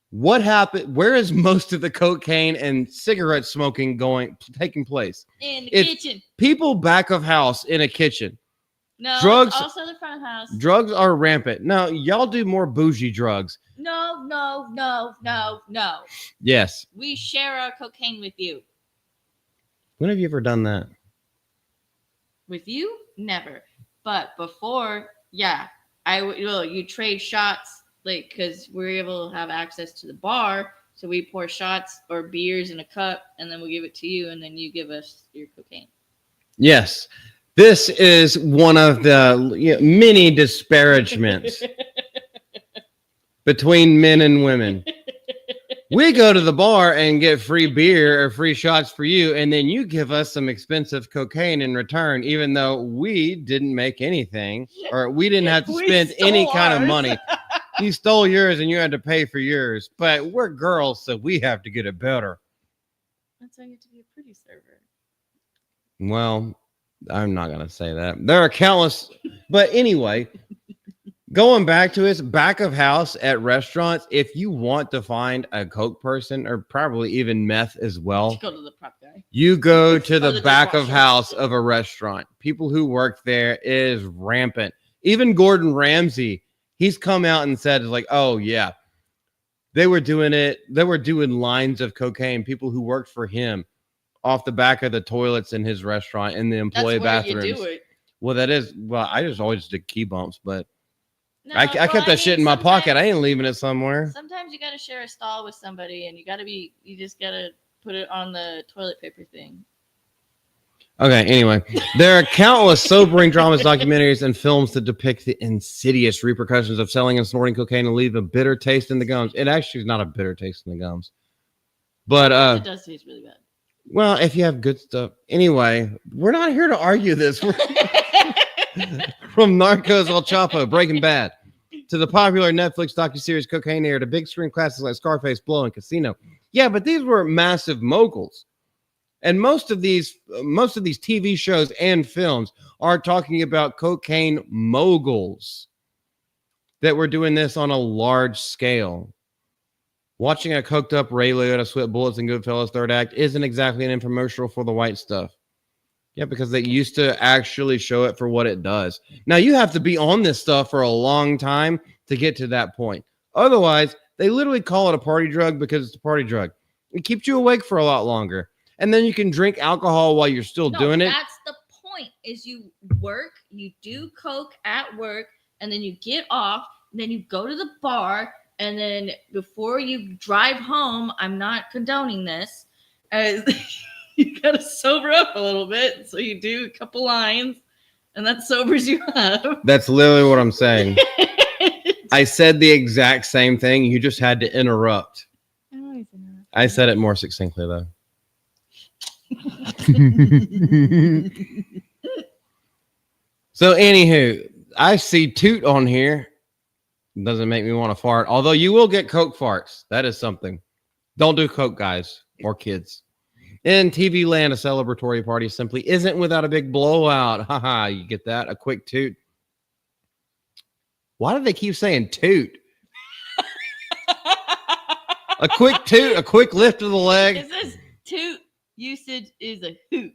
What happened? Where is most of the cocaine and cigarette smoking taking place? In the kitchen. People back of house in a kitchen. No, drugs, also the front of house. Drugs are rampant. No, y'all do more bougie drugs. No. Yes. We share our cocaine with you. When have you ever done that? With you? Never. But before, yeah. You trade shots, because we're able to have access to the bar. So we pour shots or beers in a cup, and then we'll give it to you, and then you give us your cocaine. Yes. This is one of the many disparagements between men and women. We go to the bar and get free beer or free shots for you, and then you give us some expensive cocaine in return, even though we didn't make anything or we didn't have to spend any kind of money. You stole yours and you had to pay for yours, but we're girls, so we have to get it better. That's why you have to be a pretty server. Well, I'm not going to say that. There are countless, but anyway, Going back to his back of house at restaurants, if you want to find a coke person or probably even meth as well, Go to the prop guy. you go to Or the the back of dishwasher. house of a restaurant. People who work there is rampant. Even Gordon Ramsay, he's come out and said, like, oh, yeah, they were doing it. They were doing lines of cocaine, people who worked for him off the back of the toilets in his restaurant in the employee That's where bathrooms. you do it. Well, that is, well, I just always did key bumps, but No, I kept that shit in my pocket. I sometimes- ain't leaving it somewhere. Sometimes you gotta share a stall with somebody, and you just gotta put it on the toilet paper thing. Okay, anyway, there are countless sobering dramas, documentaries, and films that depict the insidious repercussions of selling and snorting cocaine and leave a bitter taste in the gums. It actually is not a bitter taste in the gums. But it does taste really bad. well, if you have good stuff. Anyway, we're not here to argue this. We're from Narcos El Chapo, Breaking Bad, to the popular Netflix docuseries Cocaine Air, to big screen classics like Scarface, Blow, and Casino. Yeah, but these were massive moguls. And most of these TV shows and films are talking about cocaine moguls that were doing this on a large scale. Watching a coked up Ray Liotta sweat bullets in Goodfellas third act isn't exactly an infomercial for the white stuff. Yeah, because they used to actually show it for what it does. Now, you have to be on this stuff for a long time to get to that point. Otherwise, they literally call it a party drug because it's a party drug. It keeps you awake for a lot longer. And then you can drink alcohol while you're still doing it. That's the point, is you work, you do coke at work, and then you get off, and then you go to the bar, and then before you drive home, I'm not condoning this, you gotta sober up a little bit. So you do a couple lines, and that sobers you up. That's literally what I'm saying. I said the exact same thing. You just had to interrupt. I said it more succinctly, though. So, anywho, I see toot on here. Doesn't make me want to fart. Although you will get coke farts. That is something. Don't do coke, guys or kids. In TV land, a celebratory party simply isn't without a big blowout. Haha, you get that? A quick toot. Why do they keep saying toot? A quick toot, a quick lift of the leg. It says toot usage is a hoot.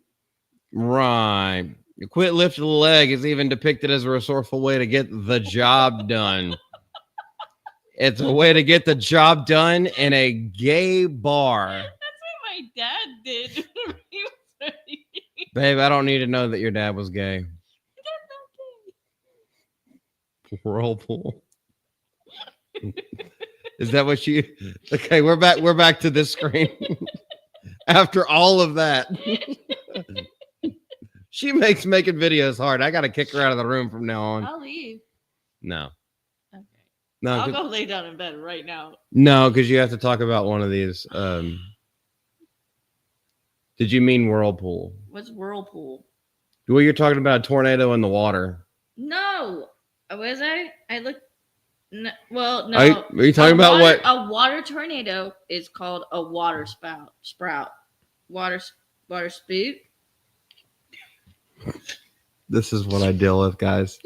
Right. A quick lift of the leg is even depicted as a resourceful way to get the job done. It's a way to get the job done in a gay bar. That's what my dad did. He was ready. Babe, I don't need to know that your dad was gay. Whirlpool. Is that what you? Okay, we're back to this screen. After all of that, she makes making videos hard. I gotta kick her out of the room from now on. I'll leave. No, Okay. no, I'll go lay down in bed right now. no, because you have to talk about one of these. Did you mean whirlpool? What's whirlpool? Well, you're talking about a tornado in the water. No. Was I? I looked. No, well, no. Are you talking about what? A water tornado is called a water sprout. Water spout. This is what I deal with, guys.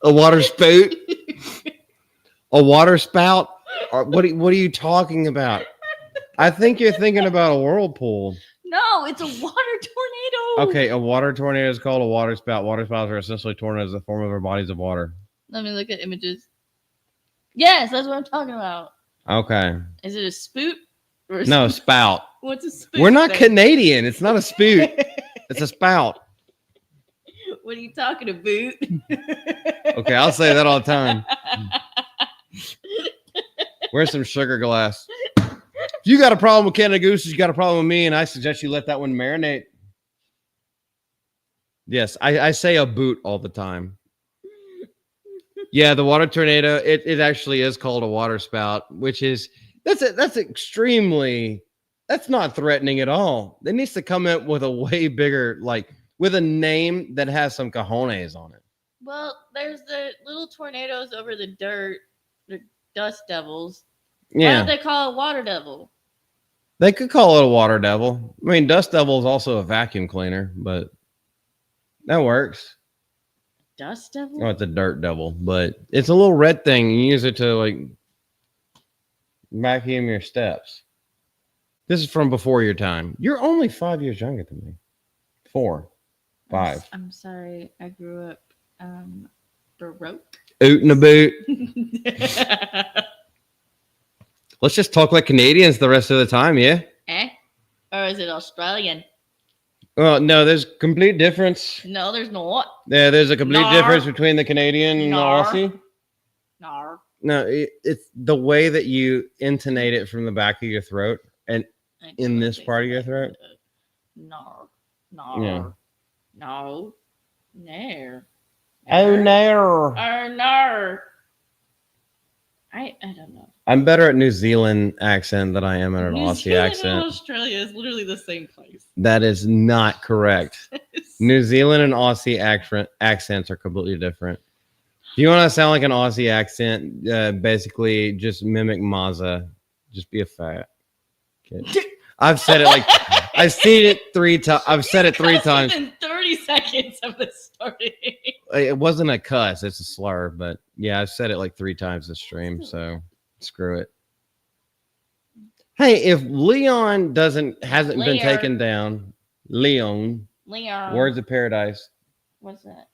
A water spout? A water spout? What are you talking about? I think you're thinking about a whirlpool. No, it's a water tornado. Okay, a water tornado is called a water spout. Water spouts are essentially tornadoes that form over bodies of water. Let me look at images. Yes, that's what I'm talking about. Okay. Is it a spout? Or No, spout. What's a spout? We're not then? Canadian. It's not a spout. It's a spout. What are you talking about? Okay, I'll say that all the time. Where's some sugar glass? If you got a problem with Canada Gooses, you got a problem with me, and I suggest you let that one marinate. Yes, I say a boot all the time. Yeah, the water tornado, it actually is called a water spout, which is that's extremely, that's not threatening at all. It needs to come up with a way bigger, like with a name that has some cojones on it. Well, there's the little tornadoes over the dirt, the dust devils. Why Yeah, don't they call it water devil? they could call it a water devil. I mean, dust devil is also a vacuum cleaner, but that works. dust devil? Oh, it's a dirt devil, but it's a little red thing. You use it to like vacuum your steps. This is from before your time. You're only 5 years younger than me. 4, 5. I'm sorry. I grew up baroque. Oot and a boot. Let's just talk like Canadians the rest of the time, yeah? Or is it Australian? Well, no, there's complete difference. No, there's not. Yeah, there's a complete Nar. difference between the Canadian and the Nar. Aussie. Nar. No, it's the way that you intonate it from the back of your throat and in this part of your throat. Nar. Nar. Yeah. No. Nair. Oh, no. Or nar. I don't know. I'm better at New Zealand accent than I am at an New Aussie Zealand accent. and Australia is literally the same place. That is not correct. New Zealand and Aussie accents are completely different. If you want to sound like an Aussie accent, basically just mimic Mazza. Just be a fat kid. I've said it like I've seen it 3 times. I've said it 3 times. In 30 seconds of the story. It wasn't a cuss; it's a slur. But yeah, I've said it like 3 times this stream. So screw it. Hey, if Leon hasn't been taken down, Leon, Words of Paradise. What's that?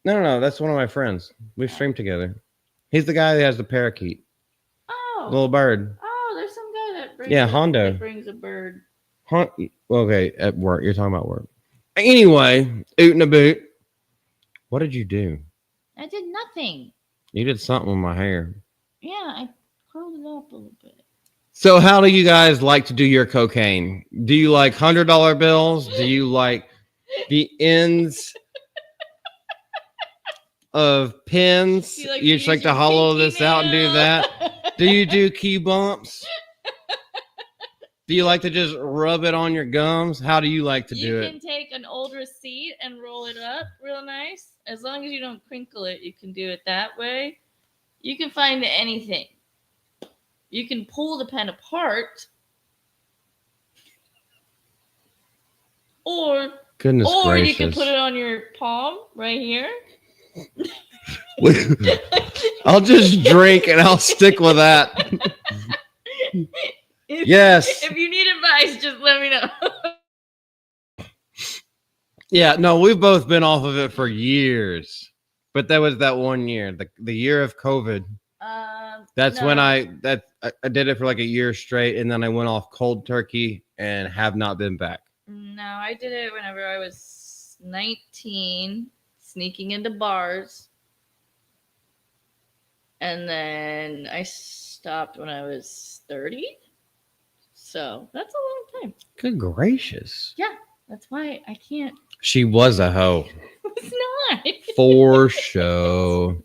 No, that's one of my friends. We streamed together. He's the guy that has the parakeet, Oh. little bird. Oh, there's some guy that brings Hondo. that brings a bird. Okay, at work. You're talking about work. Anyway, oot and a boot. What did you do? I did nothing. You did something with my hair. Yeah, I curled it up a little bit. So how do you guys like to do your cocaine? Do you like $100 bills? Do you like the ends of pins? You just like to hollow this out and do that? Do you do key bumps? Do you like to just rub it on your gums? How do you like to do it? You can take an old receipt and roll it up real nice. As long as you don't crinkle it, you can do it that way. You can find anything. You can pull the pen apart. Or Goodness gracious. you can put it on your palm right here. I'll just drink and I'll stick with that. Yes. If you need advice, just let me know. Yeah, no, we've both been off of it for years. But that was that 1 year, the year of COVID. That's when I did it for like a year straight, and then I went off cold turkey and have not been back. No, I did it whenever I was 19, sneaking into bars. And then I stopped when I was 30. So that's a long time. Good gracious. Yeah, that's why I can't. She was a hoe. It's not. For show.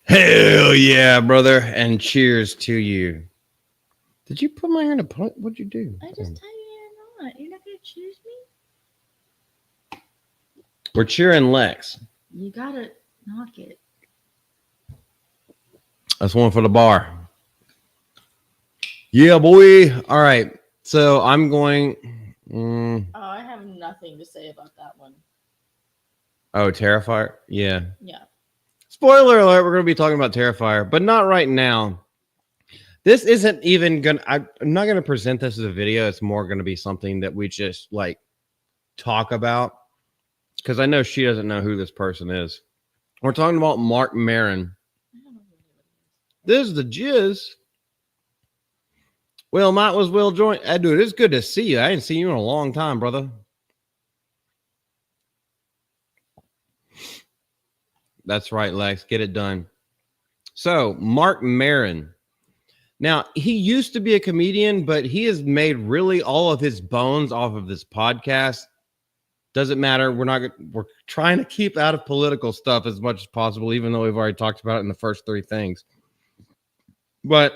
Hell yeah, brother. And cheers to you. Did you put my hair in a point? What'd you do? I just tell you you're not. You're not going to choose me? We're cheering Lex. You got to knock it. That's one for the bar. Yeah, boy. All right. So I'm going. Oh, I have nothing to say about that one. Oh, Terrifier? Yeah. Yeah. Spoiler alert, we're going to be talking about Terrifier, but not right now. This isn't even going to... I'm not going to present this as a video. It's more going to be something that we just, like, talk about. Because I know she doesn't know who this person is. We're talking about Mark Maron. This is the jizz. Well, might as well join. Dude, it's good to see you. I ain't seen you in a long time, brother. That's right, Lex. Get it done. So, Mark Maron. Now, he used to be a comedian, but he has made really all of his bones off of this podcast. Doesn't matter. We're trying to keep out of political stuff as much as possible, even though we've already talked about it in the first 3 things. But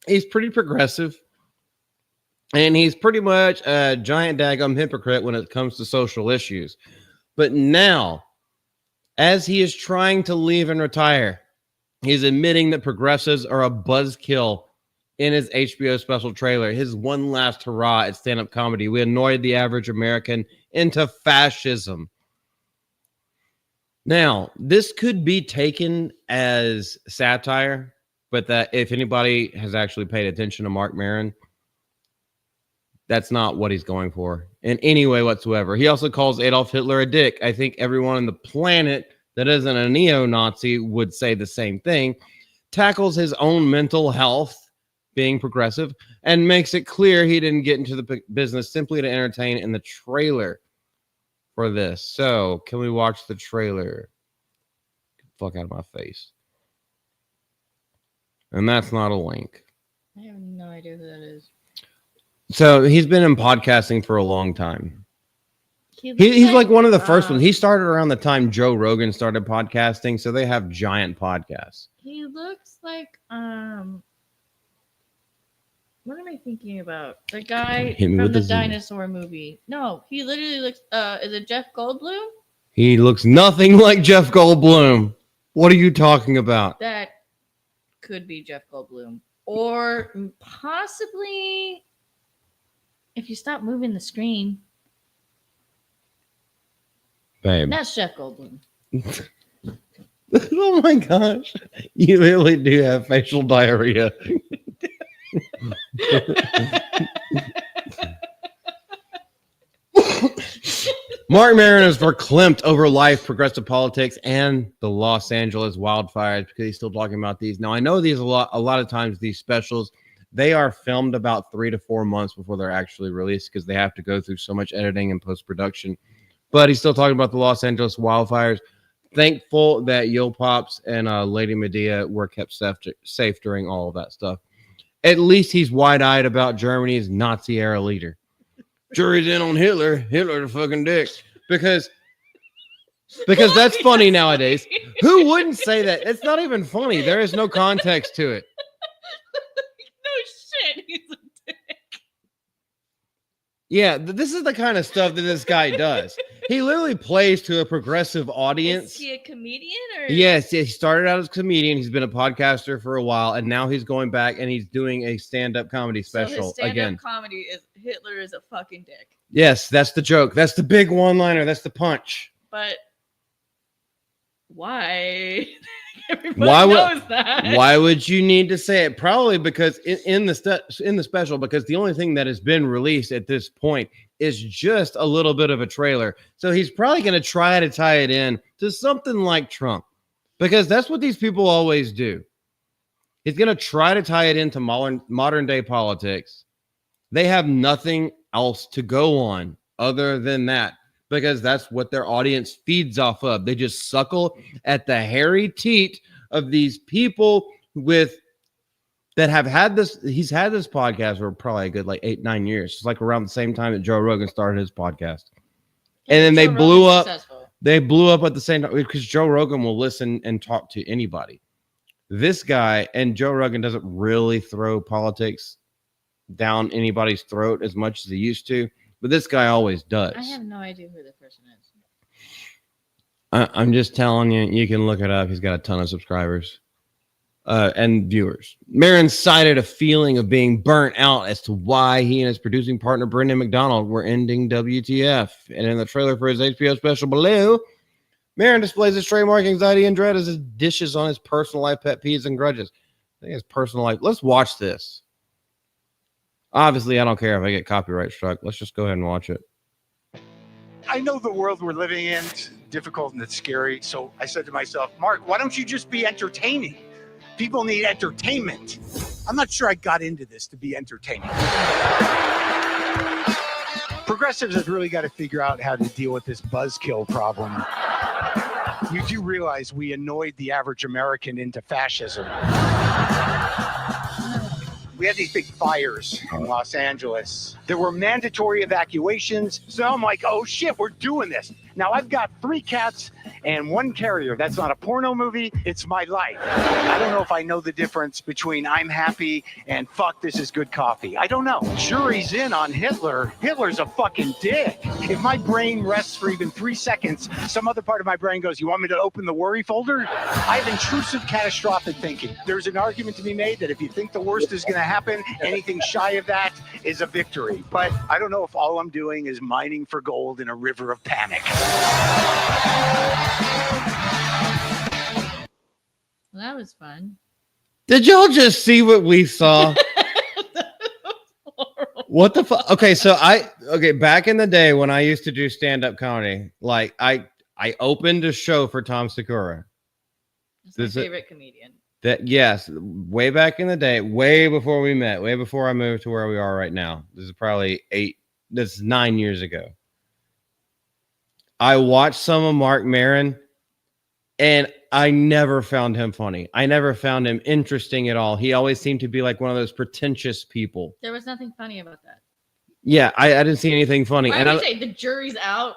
he's pretty progressive. And he's pretty much a giant daggum hypocrite when it comes to social issues. But now, as he is trying to leave and retire, he's admitting that progressives are a buzzkill in his HBO special trailer, his one last hurrah at stand-up comedy. We annoyed the average American into fascism. Now, this could be taken as satire, but that if anybody has actually paid attention to Mark Maron, that's not what he's going for in any way whatsoever. He also calls Adolf Hitler a dick. I think everyone on the planet that isn't a neo-Nazi would say the same thing. Tackles his own mental health, being progressive, and makes it clear he didn't get into the business simply to entertain in the trailer for this. So, can we watch the trailer? Get the fuck out of my face. And that's not a link. I have no idea who that is. So, he's been in podcasting for a long time. He's like one of the first ones. He started around the time Joe Rogan started podcasting, so they have giant podcasts. He looks like what am I thinking about? The guy from the dinosaur movie. No, he literally looks is it Jeff Goldblum? He looks nothing like Jeff Goldblum. What are you talking about? That could be Jeff Goldblum. Or possibly if you stop moving the screen. Babe. That's Jeff Goldblum. Oh my gosh. You really do have facial diarrhea. Mark Maron is verklempt over life, progressive politics, and the Los Angeles wildfires because he's still talking about these. Now, I know these a lot of times, these specials, they are filmed about 3 to 4 months before they're actually released because they have to go through so much editing and post-production. But he's still talking about the Los Angeles wildfires. Thankful that Yo Pops and Lady Medea were kept safe during all of that stuff. At least he's wide-eyed about Germany's Nazi-era leader. Jury's in on Hitler. Hitler the fucking dick. Because that's funny nowadays. Who wouldn't say that? It's not even funny. There is no context to it. No shit, he's a dick. Yeah, this is the kind of stuff that this guy does. He literally plays to a progressive audience. Is he a comedian? Or? Yes, he started out as a comedian. He's been a podcaster for a while, and now he's going back and he's doing a stand-up comedy special so his stand-up again. Comedy is Hitler is a fucking dick. Yes, that's the joke. That's the big one-liner. That's the punch. But why? Everybody knows that. Why would you need to say it? Probably because in the special, because the only thing that has been released at this point is just a little bit of a trailer. So he's probably going to try to tie it in to something like Trump, because that's what these people always do. He's going to try to tie it into modern day politics. They have nothing else to go on other than that, because that's what their audience feeds off of. They just suckle at the hairy teat of these people that have had this. He's had this podcast for probably a good 8-9 years. It's like around the same time that Joe Rogan started his podcast. And then they blew up. Successful. They blew up at the same time because Joe Rogan will listen and talk to anybody. This guy, and Joe Rogan doesn't really throw politics down anybody's throat as much as he used to. But this guy always does. I have no idea who the person is. I'm just telling you, you can look it up. He's got a ton of subscribers and viewers. Maron cited a feeling of being burnt out as to why he and his producing partner, Brendan McDonald, were ending WTF. And in the trailer for his HBO special Blue, Maron displays his trademark anxiety and dread as he dishes on his personal life pet peeves and grudges. I think his personal life. Let's watch this. Obviously, I don't care if I get copyright struck. Let's just go ahead and watch it. I know the world we're living in is difficult and it's scary. So I said to myself, Mark, why don't you just be entertaining? People need entertainment. I'm not sure I got into this to be entertaining. Progressives have really got to figure out how to deal with this buzzkill problem. You do realize we annoyed the average American into fascism. We had these big fires in Los Angeles. There were mandatory evacuations. So I'm like, oh shit, we're doing this. Now, I've got 3 cats and 1 terrier. That's not a porno movie. It's my life. I don't know if I know the difference between I'm happy and fuck, this is good coffee. I don't know. Jury's in on Hitler. Hitler's a fucking dick. If my brain rests for even 3 seconds, some other part of my brain goes, you want me to open the worry folder? I have intrusive catastrophic thinking. There's an argument to be made that if you think the worst is going to happen, anything shy of that is a victory. But I don't know if all I'm doing is mining for gold in a river of panic. Well, that was fun. Did y'all just see what we saw? What the fuck? Okay, so back in the day when I used to do stand-up comedy, like I opened a show for Tom Segura. That's my favorite comedian. Yes, way back in the day, way before we met, way before I moved to where we are right now. This is probably 9 years ago. I watched some of Mark Maron, and I never found him funny. I never found him interesting at all. He always seemed to be like one of those pretentious people. There was nothing funny about that. Yeah, I didn't see anything funny. Why would you say the jury's out?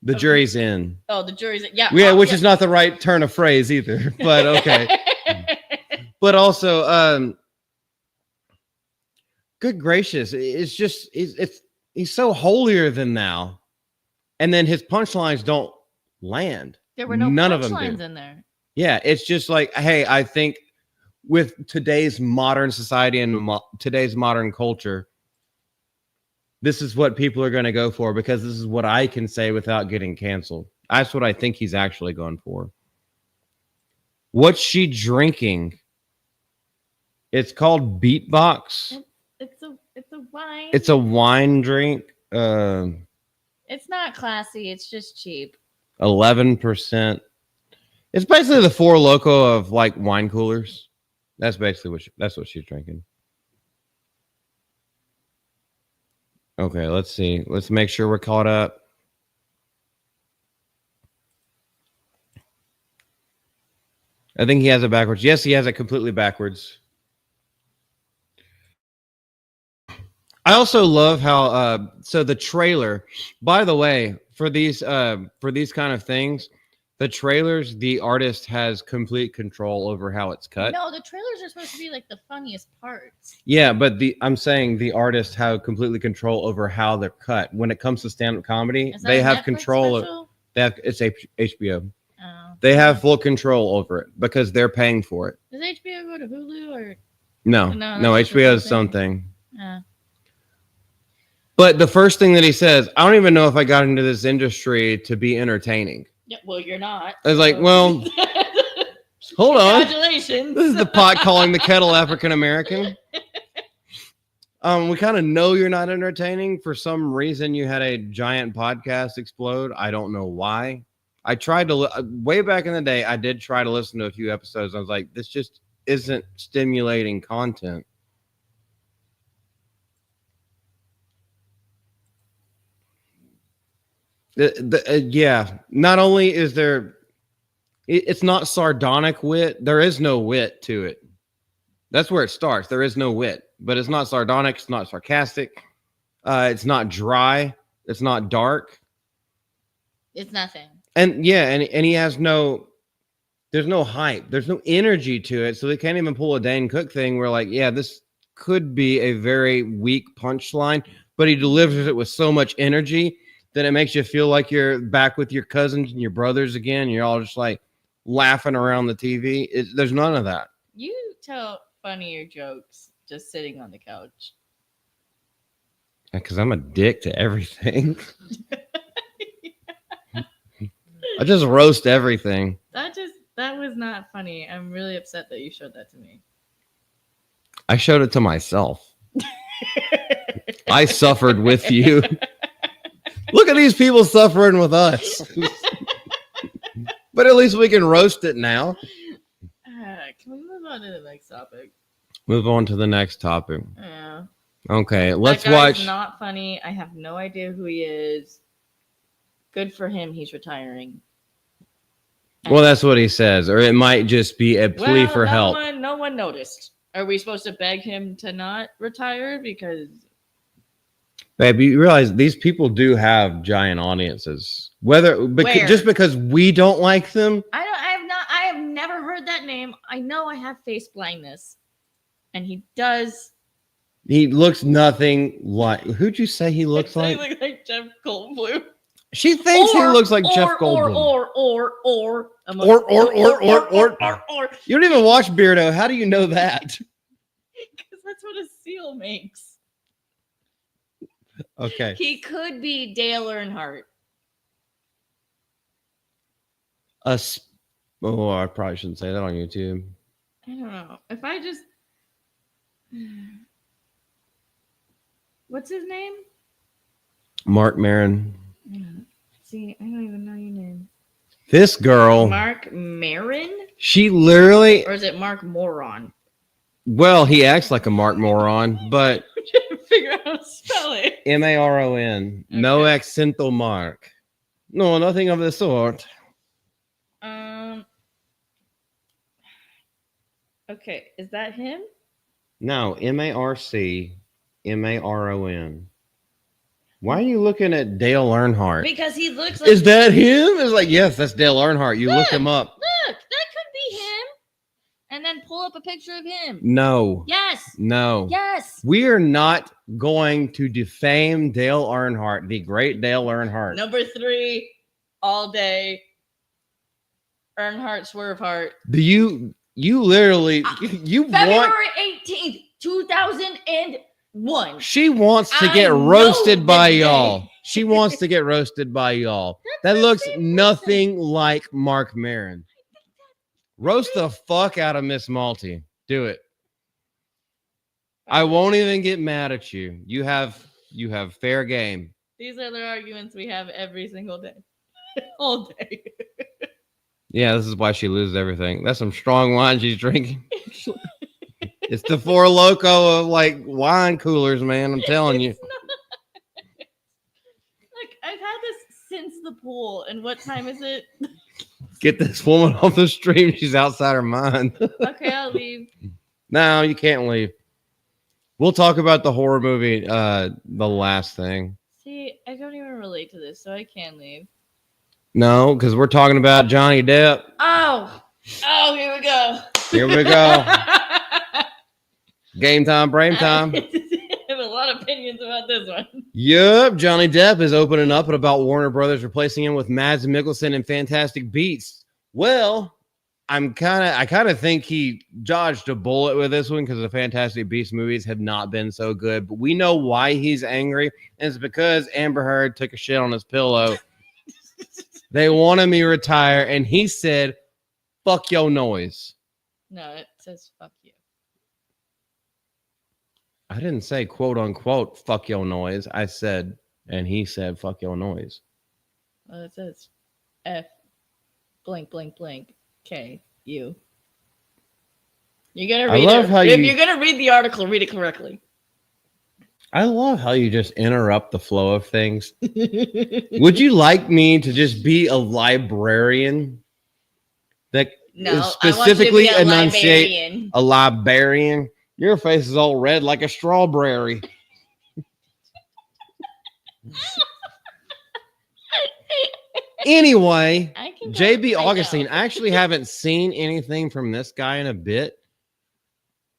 The jury's in. Oh, the jury's in. Yeah. Yeah, which is not the right turn of phrase either, but okay. But also, good gracious, it's just he's so holier than thou, and then his punchlines don't land. There were no none of them punchlines do. in there. Yeah, it's just like, hey, I think with today's modern society and today's modern culture, this is what people are going to go for because this is what I can say without getting canceled. That's what I think he's actually going for. What's she drinking? It's called Beatbox. It's a wine. It's a wine drink. It's not classy. It's just cheap. 11%. It's basically the Four Loko of like wine coolers. That's basically what she's drinking. Okay, let's see. Let's make sure we're caught up. I think he has it backwards. Yes, he has it completely backwards. I also love how so the trailer, by the way, for these kind of things, the trailers, the artist has complete control over how it's cut. No, the trailers are supposed to be like the funniest parts. Yeah, but I'm saying the artists have completely control over how they're cut. When it comes to stand-up comedy, they have control. It's HBO. Oh. They have full control over it because they're paying for it. Does HBO go to Hulu or no? HBO is something. Yeah. But the first thing that he says, I don't even know if I got into this industry to be entertaining. Yeah, well, you're not. I was like, well, hold on. Congratulations. This is the pot calling the kettle African American. We kind of know you're not entertaining. For some reason, you had a giant podcast explode. I don't know why. I tried to, way back in the day, I did try to listen to a few episodes. I was like, this just isn't stimulating content. Yeah, not only is there, it's not sardonic wit. There is no wit to it. That's where it starts. There is no wit, but it's not sardonic. It's not sarcastic. It's not dry. It's not dark. It's nothing. And yeah, and he has there's no hype. There's no energy to it. So they can't even pull a Dane Cook thing where like, yeah, this could be a very weak punchline, but he delivers it with so much energy that it makes you feel like you're back with your cousins and your brothers again. You're all just like laughing around the TV. There's none of that. You tell funnier jokes just sitting on the couch. Because I'm a dick to everything. I just roast everything. That was not funny. I'm really upset that you showed that to me. I showed it to myself. I suffered with you. Look at these people suffering with us. But at least we can roast it now. Can we move on to the next topic? Move on to the next topic. Yeah. Okay, let's that guy's watch. Not funny. I have no idea who he is. Good for him. He's retiring. Well, that's what he says, or it might just be a plea for help. No one noticed. Are we supposed to beg him to not retire? Because Babe, you realize these people do have giant audiences. Whether Where? just because we don't like them, I have never heard that name. I know I have face blindness. And he does. he looks nothing like. Who'd you say he looks like? He looks like Jeff Goldblum. She thinks he looks like Jeff Goldblum. Or. You don't even watch Beardo. How do you know that? Because that's what a seal makes. Okay. He could be Dale Earnhardt. Oh, I probably shouldn't say that on YouTube. I don't know. If I just. What's his name? Mark Maron. See, I don't even know your name. This girl. Mark Maron? She literally. Or is it Mark Moron? Well, he acts like a Mark Moron, but. I'm trying to figure out how to spell it. Maron. Okay. No accental mark. No, nothing of the sort. Okay, is that him? No, Marcmaron. Why are you looking at Dale Earnhardt? Because he looks like. Is that him? It's like, yes, that's Dale Earnhardt. You look him up. Look, that could be him. And then pull up a picture of him. No. Yes. No. Yes. We are not going to defame Dale Earnhardt, the great Dale Earnhardt. Number 3, all day. Earnhardt Swerveheart. Do you literally February 18th, 2001. She wants to get roasted by y'all. She wants to get roasted by y'all. That looks nothing like Mark Maron. Roast the fuck out of Miss Malty. Do it. I won't even get mad at you. You have fair game. These are the arguments we have every single day. All day. Yeah, this is why she loses everything. That's some strong wine she's drinking. It's the Four Loko of like wine coolers, man. I'm telling you. Look, I've had this since the pool. And what time is it? Get this woman off the stream. She's outside her mind. Okay, I'll leave. No, you can't leave. We'll talk about the horror movie, the last thing. See, I don't even relate to this, so I can leave. No, because we're talking about Johnny Depp. Oh, here we go. Here we go. Game time, brain time. I have a lot of opinions about this one. Yep, Johnny Depp is opening up about Warner Brothers replacing him with Mads Mikkelsen in Fantastic Beasts. Well, I kind of think he dodged a bullet with this one because the Fantastic Beasts movies have not been so good. But we know why he's angry, and it's because Amber Heard took a shit on his pillow. They wanted me to retire, and he said, "Fuck your noise." No, it says "fuck you." I didn't say quote unquote "fuck your noise." I said, and he said, "Fuck your noise." Well, it says F blank blank blank K U. You're gonna read it. If you're gonna read the article, read it correctly. I love how you just interrupt the flow of things. Would you like me to just be a librarian that specifically enunciate a librarian? Your face is all red like a strawberry. Anyway, JB Augustine, I actually haven't seen anything from this guy in a bit.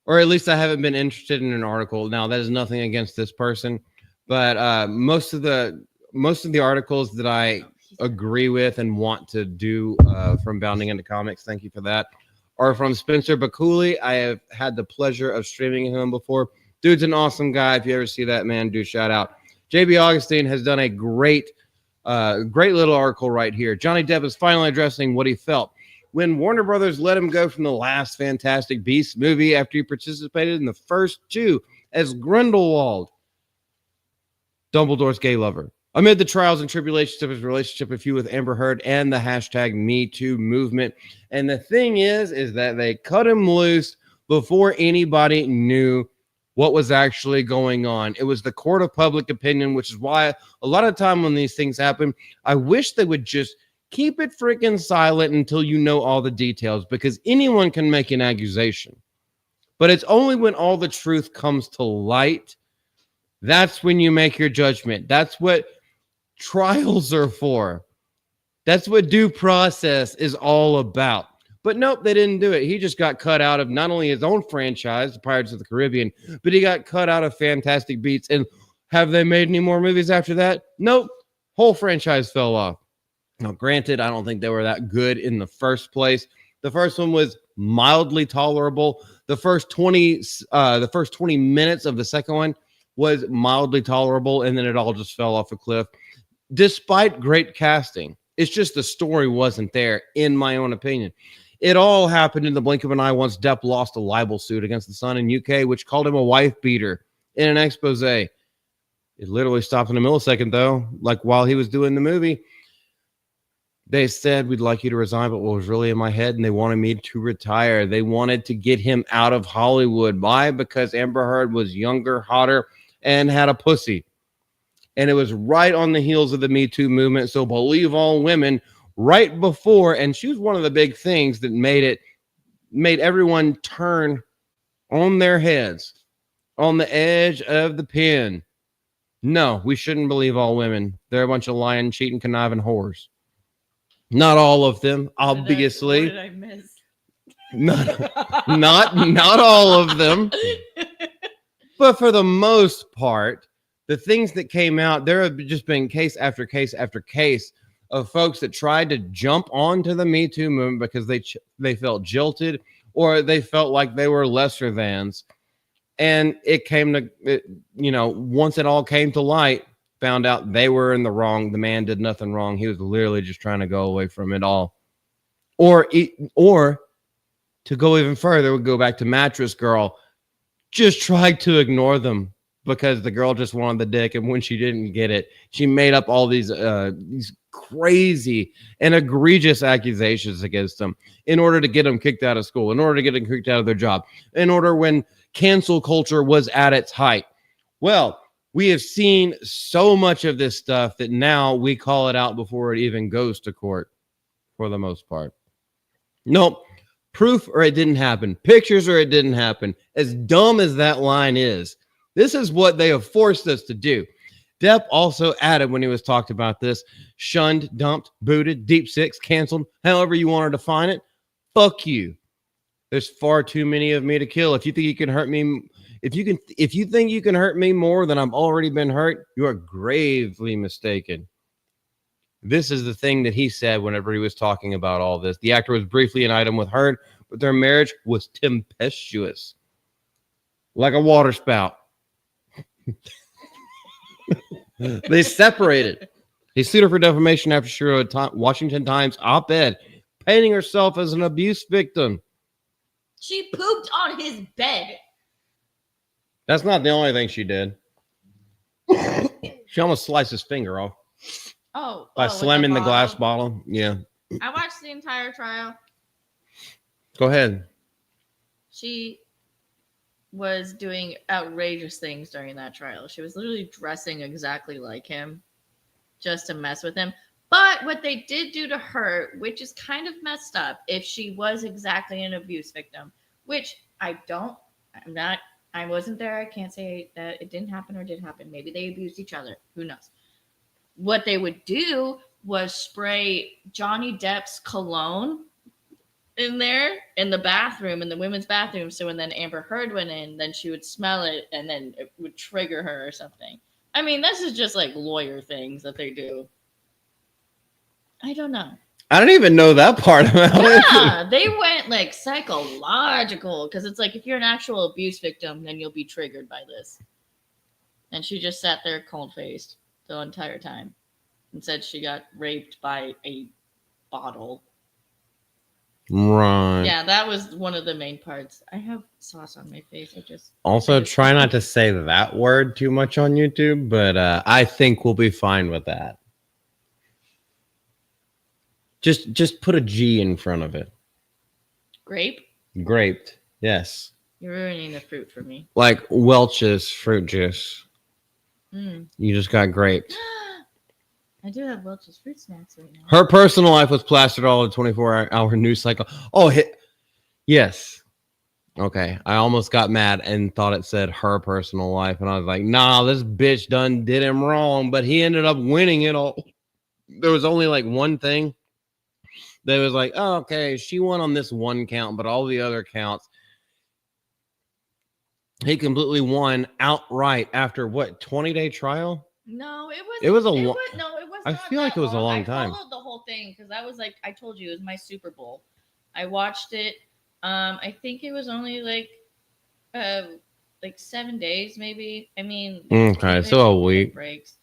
Or at least I haven't been interested in an article. Now, that is nothing against this person, but most of the articles that I agree with and want to do from Bounding into Comics, thank you for that, are from Spencer Bakuli. I have had the pleasure of streaming him before. Dude's an awesome guy. If you ever see that man, do shout out. JB Augustine has done a great little article right here. Johnny Depp is finally addressing what he felt when Warner Brothers let him go from the last Fantastic Beasts movie after he participated in the first 2 as Grindelwald, Dumbledore's gay lover. Amid the trials and tribulations of his relationship with Amber Heard and the hashtag #MeToo movement. And the thing is that they cut him loose before anybody knew what was actually going on. It was the court of public opinion, which is why a lot of time when these things happen, I wish they would just keep it freaking silent until you know all the details, because anyone can make an accusation. But it's only when all the truth comes to light That's when you make your judgment. That's what trials are for. That's what due process is all about. But nope, they didn't do it. He just got cut out of not only his own franchise, the Pirates of the Caribbean, but he got cut out of Fantastic Beasts. And have they made any more movies after that? Nope. Whole franchise fell off. Now, granted, I don't think they were that good in the first place. The first one was mildly tolerable. The first 20 minutes of the second one was mildly tolerable, and then it all just fell off a cliff. Despite great casting, it's just the story wasn't there, in my own opinion. It all happened in the blink of an eye once Depp lost a libel suit against the Sun in UK, which called him a wife beater in an expose. It literally stopped in a millisecond, though, like while he was doing the movie. They said, we'd like you to resign, but what was really in my head, and they wanted me to retire. They wanted to get him out of Hollywood. Why? Because Amber Heard was younger, hotter, and had a pussy. And it was right on the heels of the Me Too movement. So believe all women right before. And she was one of the big things that made everyone turn on their heads on the edge of the pen. No, we shouldn't believe all women. They're a bunch of lying, cheating, conniving whores. Not all of them, obviously. What did I miss? Not all of them. But for the most part, the things that came out, there have just been case after case after case of folks that tried to jump onto the Me Too movement because they felt jilted or they felt like they were lesser thans. And it came to, once it all came to light, found out they were in the wrong. The man did nothing wrong. He was literally just trying to go away from it all. Or to go even further, we go back to Mattress Girl. Just tried to ignore them because the girl just wanted the dick, and when she didn't get it, she made up all these crazy and egregious accusations against them in order to get them kicked out of school, in order to get them kicked out of their job, in order when cancel culture was at its height. Well, we have seen so much of this stuff that now we call it out before it even goes to court, for the most part. Nope. Proof or it didn't happen. Pictures or it didn't happen. As dumb as that line is, this is what they have forced us to do. Depp also added when he was talked about this, shunned, dumped, booted, deep six, canceled, however you want to define it. Fuck you. There's far too many of me to kill. If you think you can hurt me, if you think you can hurt me more than I've already been hurt, you are gravely mistaken. This is the thing that he said whenever he was talking about all this. The actor was briefly an item with Heard, but their marriage was tempestuous, like a water spout. They separated. He sued her for defamation after she wrote a Washington Times op-ed, painting herself as an abuse victim. She pooped on his bed. That's not the only thing she did. She almost sliced his finger off. By slamming the glass bottle. Yeah. I watched the entire trial. Go ahead. She was doing outrageous things during that trial. She was literally dressing exactly like him just to mess with him. But what they did do to her, which is kind of messed up, if she was exactly an abuse victim, which I wasn't there. I can't say that it didn't happen or did happen. Maybe they abused each other. Who knows? What they would do was spray Johnny Depp's cologne in there in the bathroom, in the women's bathroom. So when then Amber Heard went in, then she would smell it and then it would trigger her or something. I mean, this is just like lawyer things that they do. I don't know. I don't even know that part about it. Yeah, they went like psychological because it's like if you're an actual abuse victim, then you'll be triggered by this. And she just sat there cold-faced the entire time and said she got raped by a bottle. Right. Yeah, that was one of the main parts. I have sauce on my face. Also try not to say that word too much on YouTube, but I think we'll be fine with that. Just put a G in front of it. Grape? Graped. Yes. You're ruining the fruit for me. Like Welch's fruit juice. You just got graped. I do have Welch's fruit snacks right now. Her personal life was plastered all in 24-hour news cycle. Oh, yes. Okay, I almost got mad and thought it said her personal life, and I was like, "Nah, this bitch done did him wrong." But he ended up winning it all. There was only like one thing that was like, "Oh, okay, she won on this one count, but all the other counts, he completely won outright after what 20-day trial." No, it was. It was a It lo- was no. It was. I Not feel like that it was a long I time. followed the whole thing because I was like, I told you, it was my Super Bowl. I watched it. I think it was only like 7 days, maybe. I mean, Okay, they so a take week. breaks.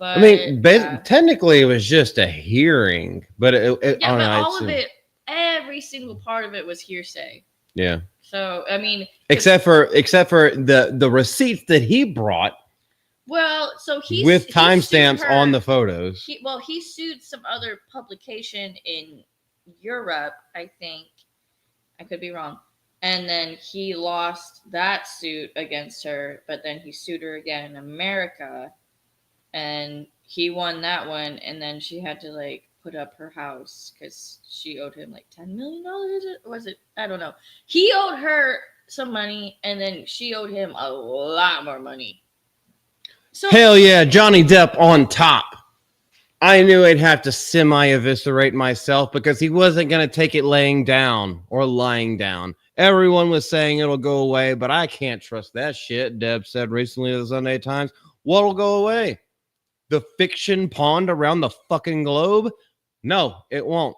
I But mean, yeah. technically, it was just a hearing, but I Yeah, don't but know. all of it, every single part of it was hearsay. Yeah. So I mean, Except for the receipts that he brought well, so with he sued timestamps her- on the photos. he sued some other publication in Europe, I think. I could be wrong. And then he lost that suit against her, but then he sued her again in America, and he won that one. And then she had to like put up her house because she owed him like $10 million. Was it? I don't know. He owed her some money, and then she owed him a lot more money. So Hell yeah, Johnny Depp on top. I knew I'd have to semi-eviscerate myself because he wasn't going to take it laying down or lying down. Everyone was saying it'll go away, but I can't trust that shit, Deb said recently to the Sunday Times. What'll go away? The fiction pond around the fucking globe? No, it won't.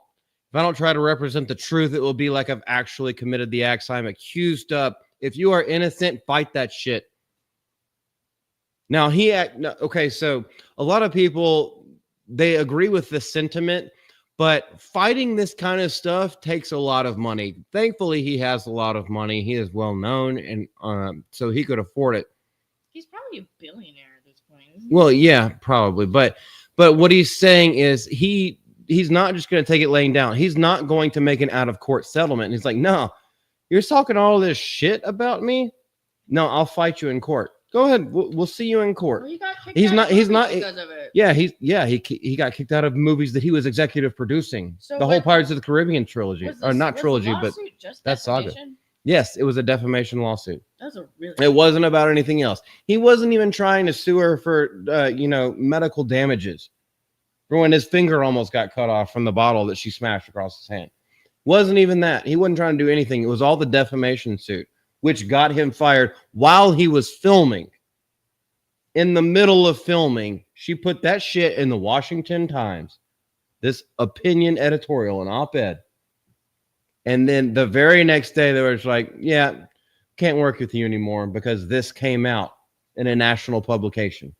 If I don't try to represent the truth, it will be like I've actually committed the acts I'm accused of. If you are innocent, fight that shit. Now, okay, so a lot of people, they agree with this sentiment, but fighting this kind of stuff takes a lot of money. Thankfully, he has a lot of money. He is well known, and so he could afford it. he's probably a billionaire at this point. Well, yeah, probably, but what he's saying is he's not just going to take it laying down. He's not going to make an out of court settlement. And he's like, no, you're talking all this shit about me. No, I'll fight you in court. Go ahead. We'll see you in court. Well, he got kicked He's out not- of he's movies not- because of it. Yeah, he got kicked out of movies that he was executive producing. So The whole what- Pirates of the Caribbean trilogy, Was or not was the trilogy, but lawsuit just that saga. defamation? yes, it was a defamation lawsuit. That was a really. It wasn't about anything else. He wasn't even trying to sue her for medical damages for when his finger almost got cut off from the bottle that she smashed across his hand. Wasn't even that. He wasn't trying to do anything. It was all the defamation suit, which got him fired while he was filming. In the middle of filming, she put that shit in the Washington Times, this opinion editorial, an op-ed. And then the very next day, they were just like, yeah, can't work with you anymore because this came out in a national publication.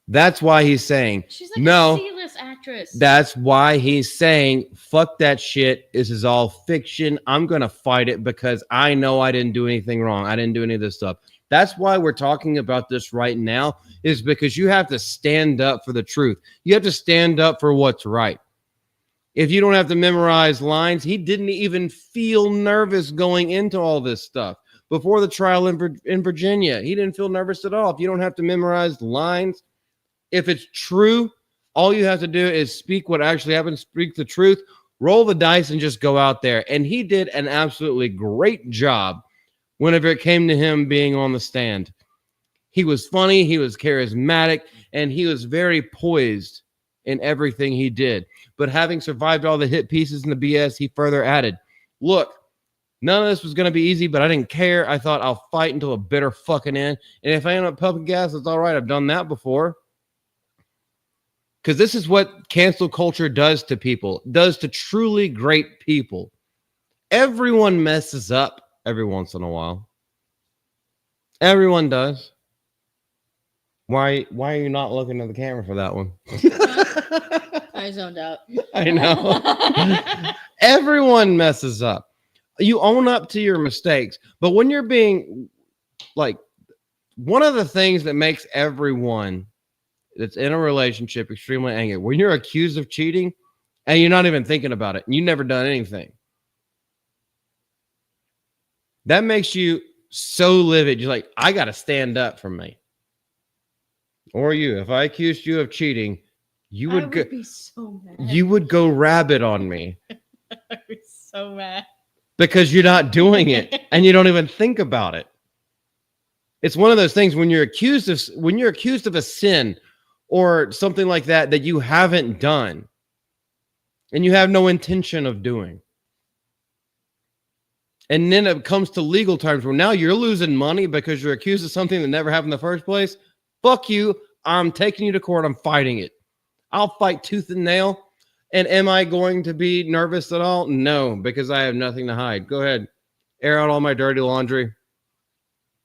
That's why he's saying, She's like no, a C-list actress. that's why he's saying, fuck that shit. This is all fiction. I'm going to fight it because I know I didn't do anything wrong. I didn't do any of this stuff. That's why we're talking about this right now, is because you have to stand up for the truth. You have to stand up for what's right. If you don't have to memorize lines, he didn't even feel nervous going into all this stuff. Before the trial in Virginia, he didn't feel nervous at all. If you don't have to memorize lines, if it's true, all you have to do is speak what actually happened, speak the truth, roll the dice, and just go out there. And he did an absolutely great job whenever it came to him being on the stand. He was funny, he was charismatic, and he was very poised in everything he did. But having survived all the hit pieces and the BS, he further added, look, none of this was going to be easy, but I didn't care. I thought I'll fight until a bitter fucking end. And if I end up pumping gas, it's all right. I've done that before. Because this is what cancel culture does to people, does to truly great people. Everyone messes up every once in a while. Everyone does. Why are you not looking at the camera for that one? I zoned out. I know. Everyone messes up. You own up to your mistakes. But when you're being like, one of the things that makes everyone that's in a relationship extremely angry, when you're accused of cheating and you're not even thinking about it and you've never done anything, that makes you so livid. You're like, I got to stand up for me. Or you, if I accused you of cheating, you would go. Be so mad. You would go rabid on me. I'd be so mad. because you're not doing it and you don't even think about it. It's one of those things when you're accused of a sin or something like that that you haven't done and you have no intention of doing. And then it comes to legal terms where now you're losing money because you're accused of something that never happened in the first place. Fuck you. I'm taking you to court. I'm fighting it. I'll fight tooth and nail. And am I going to be nervous at all? No, because I have nothing to hide. Go ahead. Air out all my dirty laundry.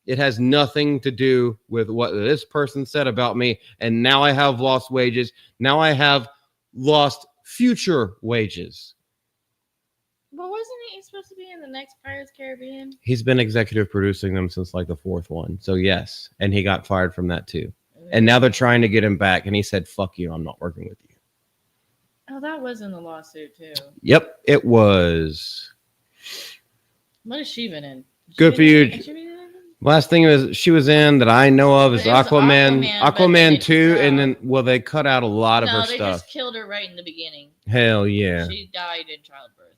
It has nothing to do with what this person said about me. And now I have lost wages. Now I have lost future wages. But wasn't he supposed to be in the next Pirates Caribbean? He's been executive producing them since like the fourth one. So yes. And he got fired from that too. And now they're trying to get him back. And he said, fuck you. I'm not working with you. Oh, that was in the lawsuit too. Yep, it was. What has she been in? Good for you. Last thing is she was in that I know of is Aquaman. Aquaman 2, and then they cut out a lot of her stuff. No, they just killed her right in the beginning. Hell yeah. She died in childbirth.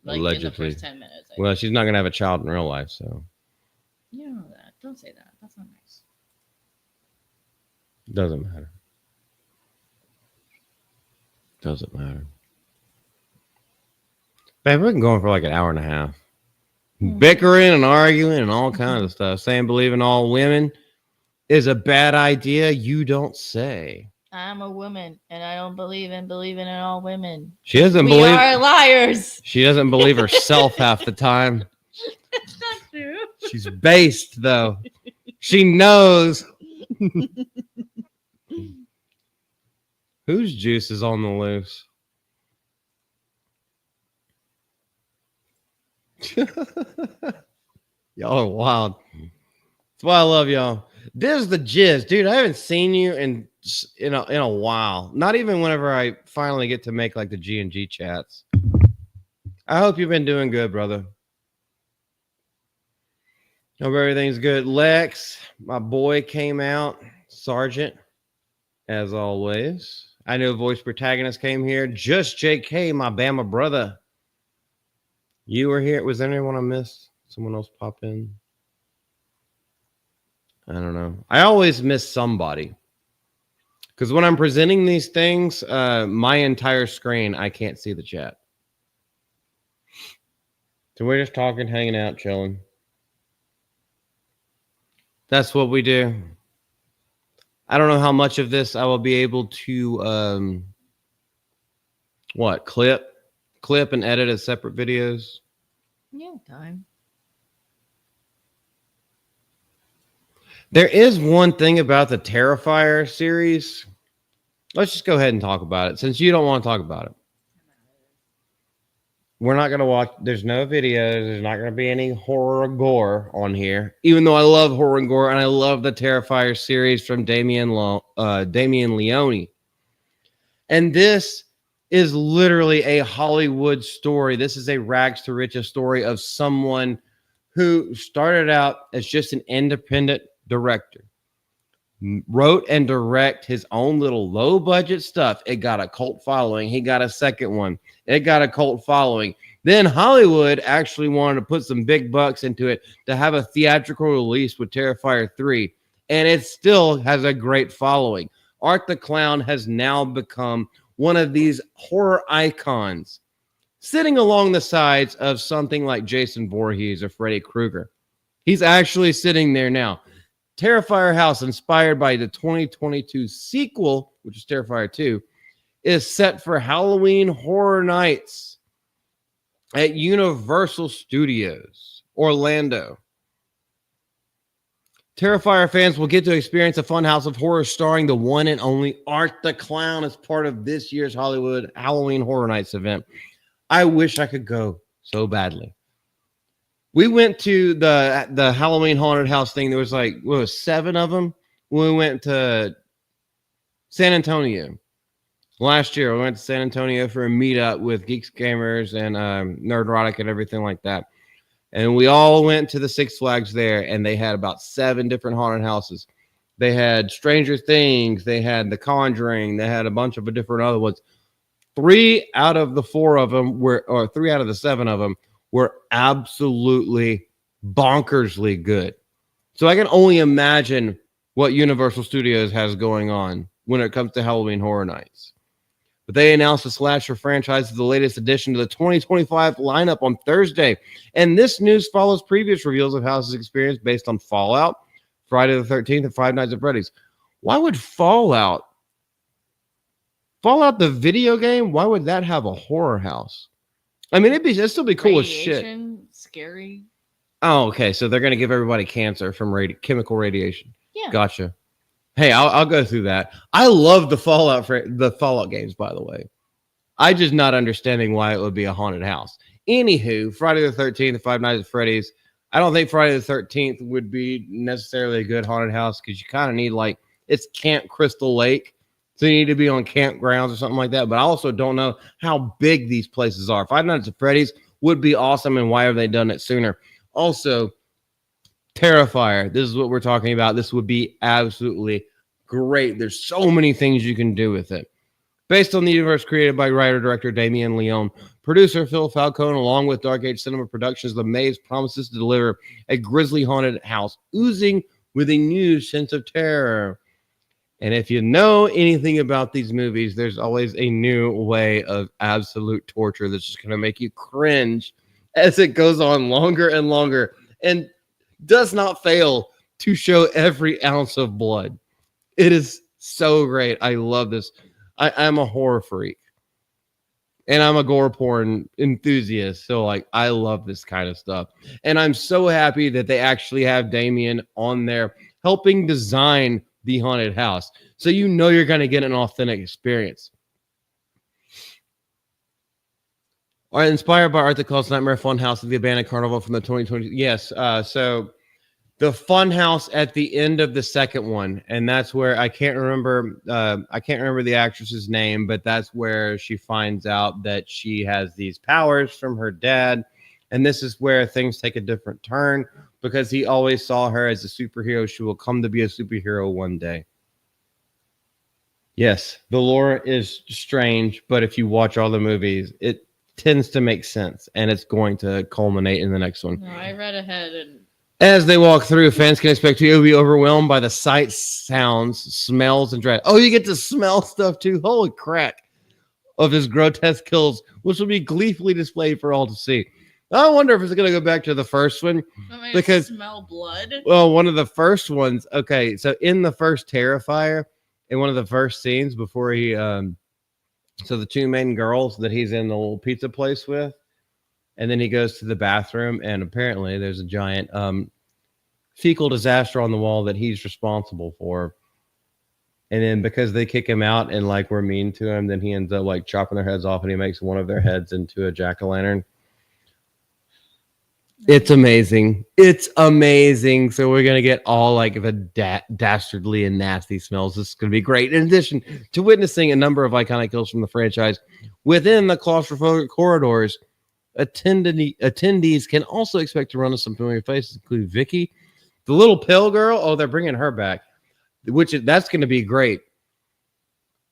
Like allegedly. In the first 10 minutes. Well, she's not gonna have a child in real life, so. You know that. Don't say that. That's not nice. Doesn't matter. Doesn't matter. Babe, we've been going for like an hour and a half. Bickering and arguing and all kinds of stuff. Saying believing all women is a bad idea. You don't say. I'm a woman and I don't believe in believing in all women. She doesn't believe. We are liars. She doesn't believe herself half the time. That's not true. She's based though. She knows. Whose juice is on the loose? Y'all are wild. That's why I love y'all. This is the jizz, dude. I haven't seen you in a while. Not even whenever I finally get to make like the G&G chats. I hope you've been doing good, brother. Hope everything's good. Lex, my boy, came out. Sergeant, as always. I know voice protagonist came here. Just JK, my Bama brother. You were here. Was there anyone I missed? Someone else pop in? I don't know. I always miss somebody. Because when I'm presenting these things, my entire screen, I can't see the chat. So we're just talking, hanging out, chilling. That's what we do. I don't know how much of this I will be able to, clip and edit as separate videos. Yeah, time. There is one thing about the Terrifier series. Let's just go ahead and talk about it since you don't want to talk about it. We're not going to watch. There's no videos. There's not going to be any horror or gore on here, even though I love horror and gore and I love the Terrifier series from Damien Leone. And this is literally a Hollywood story. This is a rags to riches story of someone who started out as just an independent director, wrote and direct his own little low budget stuff. It got a cult following. He got a second one. It got a cult following. Then Hollywood actually wanted to put some big bucks into it to have a theatrical release with Terrifier 3. And it still has a great following. Art the Clown has now become one of these horror icons, sitting along the sides of something like Jason Voorhees or Freddy Krueger. He's actually sitting there now. Terrifier House, inspired by the 2022 sequel, which is Terrifier 2, is set for Halloween Horror Nights at Universal Studios, Orlando. Terrifier fans will get to experience a fun house of horror starring the one and only Art the Clown as part of this year's Hollywood Halloween Horror Nights event. I wish I could go so badly. We went to the Halloween haunted house thing. There was like, 7 of them. We went to San Antonio last year. We went to San Antonio for a meetup with Geeks Gamers and Nerdrotic and everything like that. And we all went to the Six Flags there, and they had about 7 different haunted houses. They had Stranger Things. They had The Conjuring. They had a bunch of different other ones. 3 out of the 4 of them were, or 3 out of the 7 of them were absolutely bonkersly good. So I can only imagine what Universal Studios has going on when it comes to Halloween Horror Nights. But they announced the slasher franchise is the latest addition to the 2025 lineup on Thursday. And this news follows previous reveals of House's experience based on Fallout, Friday the 13th, and Five Nights at Freddy's. Why would Fallout the video game, why would that have a horror house? I mean, it'd still be cool as shit. Radiation, scary. Oh, okay. So they're going to give everybody cancer from chemical radiation. Yeah. Gotcha. Hey, I'll go through that. I love the Fallout games, by the way. I just not understanding why it would be a haunted house. Anywho, Friday the 13th, Five Nights at Freddy's. I don't think Friday the 13th would be necessarily a good haunted house because you kind of need, like, it's Camp Crystal Lake. So you need to be on campgrounds or something like that. But I also don't know how big these places are. Five Nights at Freddy's would be awesome, and why have they done it sooner? Also, Terrifier. This is what we're talking about. This would be absolutely great. There's so many things you can do with it. Based on the universe created by writer-director Damien Leone, producer Phil Falcone, along with Dark Age Cinema Productions, The Maze promises to deliver a grisly haunted house oozing with a new sense of terror. And if you know anything about these movies, there's always a new way of absolute torture that's just going to make you cringe as it goes on longer and longer, and does not fail to show every ounce of blood. It is so great. I love this. I'm a horror freak, and I'm a gore porn enthusiast. So, like, I love this kind of stuff. And I'm so happy that they actually have Damien on there helping design the haunted house. So you know you're going to get an authentic experience. All right, inspired by art that calls Nightmare Funhouse of the Abandoned Carnival from the 2020. Yes, so the Funhouse at the end of the second one, and that's where I can't remember the actress's name, but that's where she finds out that she has these powers from her dad, and this is where things take a different turn because he always saw her as a superhero. She will come to be a superhero one day. Yes, the lore is strange, but if you watch all the movies, it tends to make sense, and it's going to culminate in the next one. No, I read ahead, and as they walk through, fans can expect to be overwhelmed by the sights, sounds, smells, and dread. Oh, you get to smell stuff too. Holy crack! Of his grotesque kills, which will be gleefully displayed for all to see. I wonder if it's going to go back to the first one because smell blood. Well, one of the first ones. Okay, so in the first Terrifier, in one of the first scenes before he, so the two main girls that he's in the little pizza place with, and then he goes to the bathroom, and apparently there's a giant fecal disaster on the wall that he's responsible for. And then because they kick him out and like we're mean to him, then he ends up like chopping their heads off, and he makes one of their heads into a jack-o'-lantern. It's amazing. It's amazing. So we're going to get all like the dastardly and nasty smells. This is going to be great. In addition to witnessing a number of iconic kills from the franchise within the claustrophobic corridors, attendees can also expect to run into some familiar faces, including Vicky, the little pale girl. Oh, they're bringing her back, that's going to be great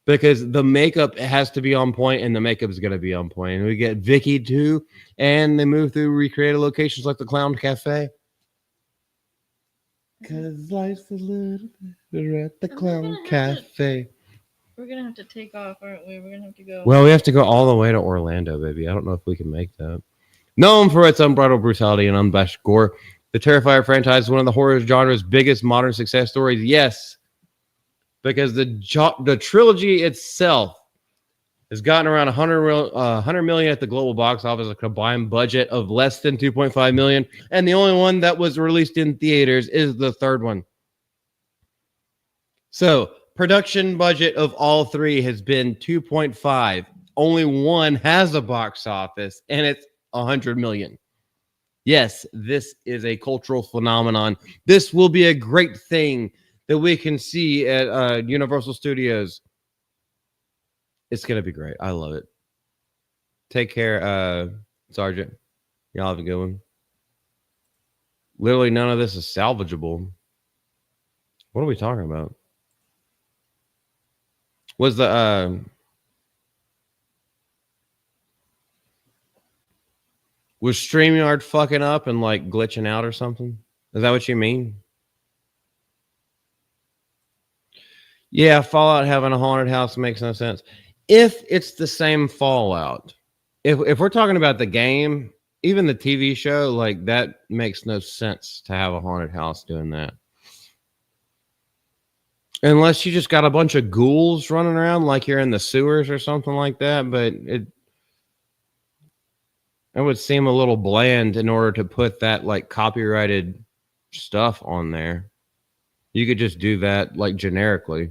because the makeup has to be on point, and the makeup is going to be on point. And we get Vicky too, and they move through recreated locations like the Clown Cafe. Because life's a little better at the Clown Cafe. We're going to have to take off, aren't we? We're going to have to go. Well, we have to go all the way to Orlando, baby. I don't know if we can make that. Known for its unbridled brutality and unabashed gore, the Terrifier franchise is one of the horror genre's biggest modern success stories. Yes, because the trilogy itself has gotten around 100 million at the global box office, a combined budget of less than 2.5 million, and the only one that was released in theaters is the third one. So, production budget of all three has been 2.5. Only one has a box office, and it's 100 million. Yes, this is a cultural phenomenon. This will be a great thing that we can see at Universal Studios. It's going to be great. I love it. Take care, Sergeant. Y'all have a good one. Literally none of this is salvageable. What are we talking about? Was the Was StreamYard fucking up and like glitching out or something? Is that what you mean? Yeah, Fallout having a haunted house makes no sense. If it's the same Fallout, if we're talking about the game, even the TV show, like that makes no sense to have a haunted house doing that. Unless you just got a bunch of ghouls running around like you're in the sewers or something like that, but it would seem a little bland in order to put that like copyrighted stuff on there. You could just do that like generically.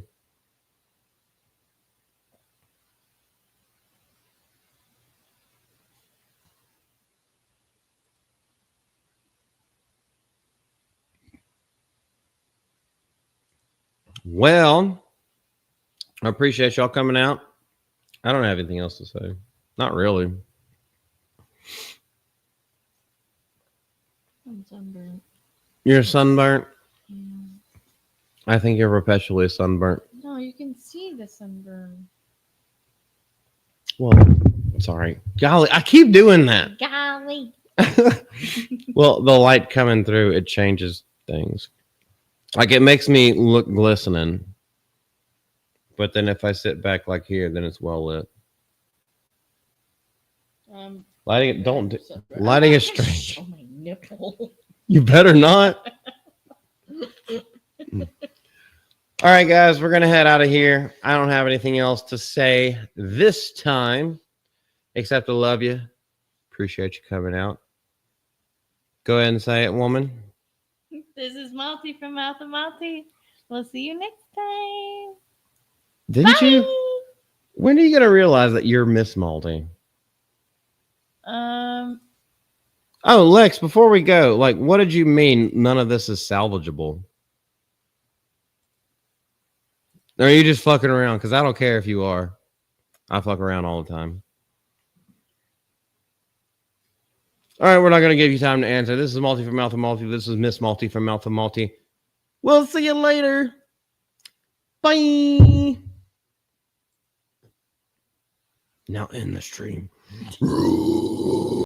Well, I appreciate y'all coming out. I don't have anything else to say. Not really. I'm sunburnt. You're sunburnt? Yeah. I think you're perpetually sunburnt. No, you can see the sunburn. Well, sorry. Golly, I keep doing that. Golly. Well, the light coming through, it changes things. Like it makes me look glistening. But then if I sit back like here, then it's well lit. Lighting it, don't do, lighting is strange. Show my nipple. You better not. All right, guys, we're going to head out of here. I don't have anything else to say this time, except to love you. Appreciate you coming out. Go ahead and say it, woman. This is Malty from Mouth of Malty. We'll see you next time. Didn't Bye. you? When are you going to realize that you're Miss Malty? Oh, Lex, before we go, like, what did you mean none of this is salvageable? Or are you just fucking around? Because I don't care if you are. I fuck around all the time. All right, we're not going to give you time to answer. This is Malty from Mouth of Malty. This is Miss Malty from Mouth of Malty. We'll see you later. Bye. Now end the stream.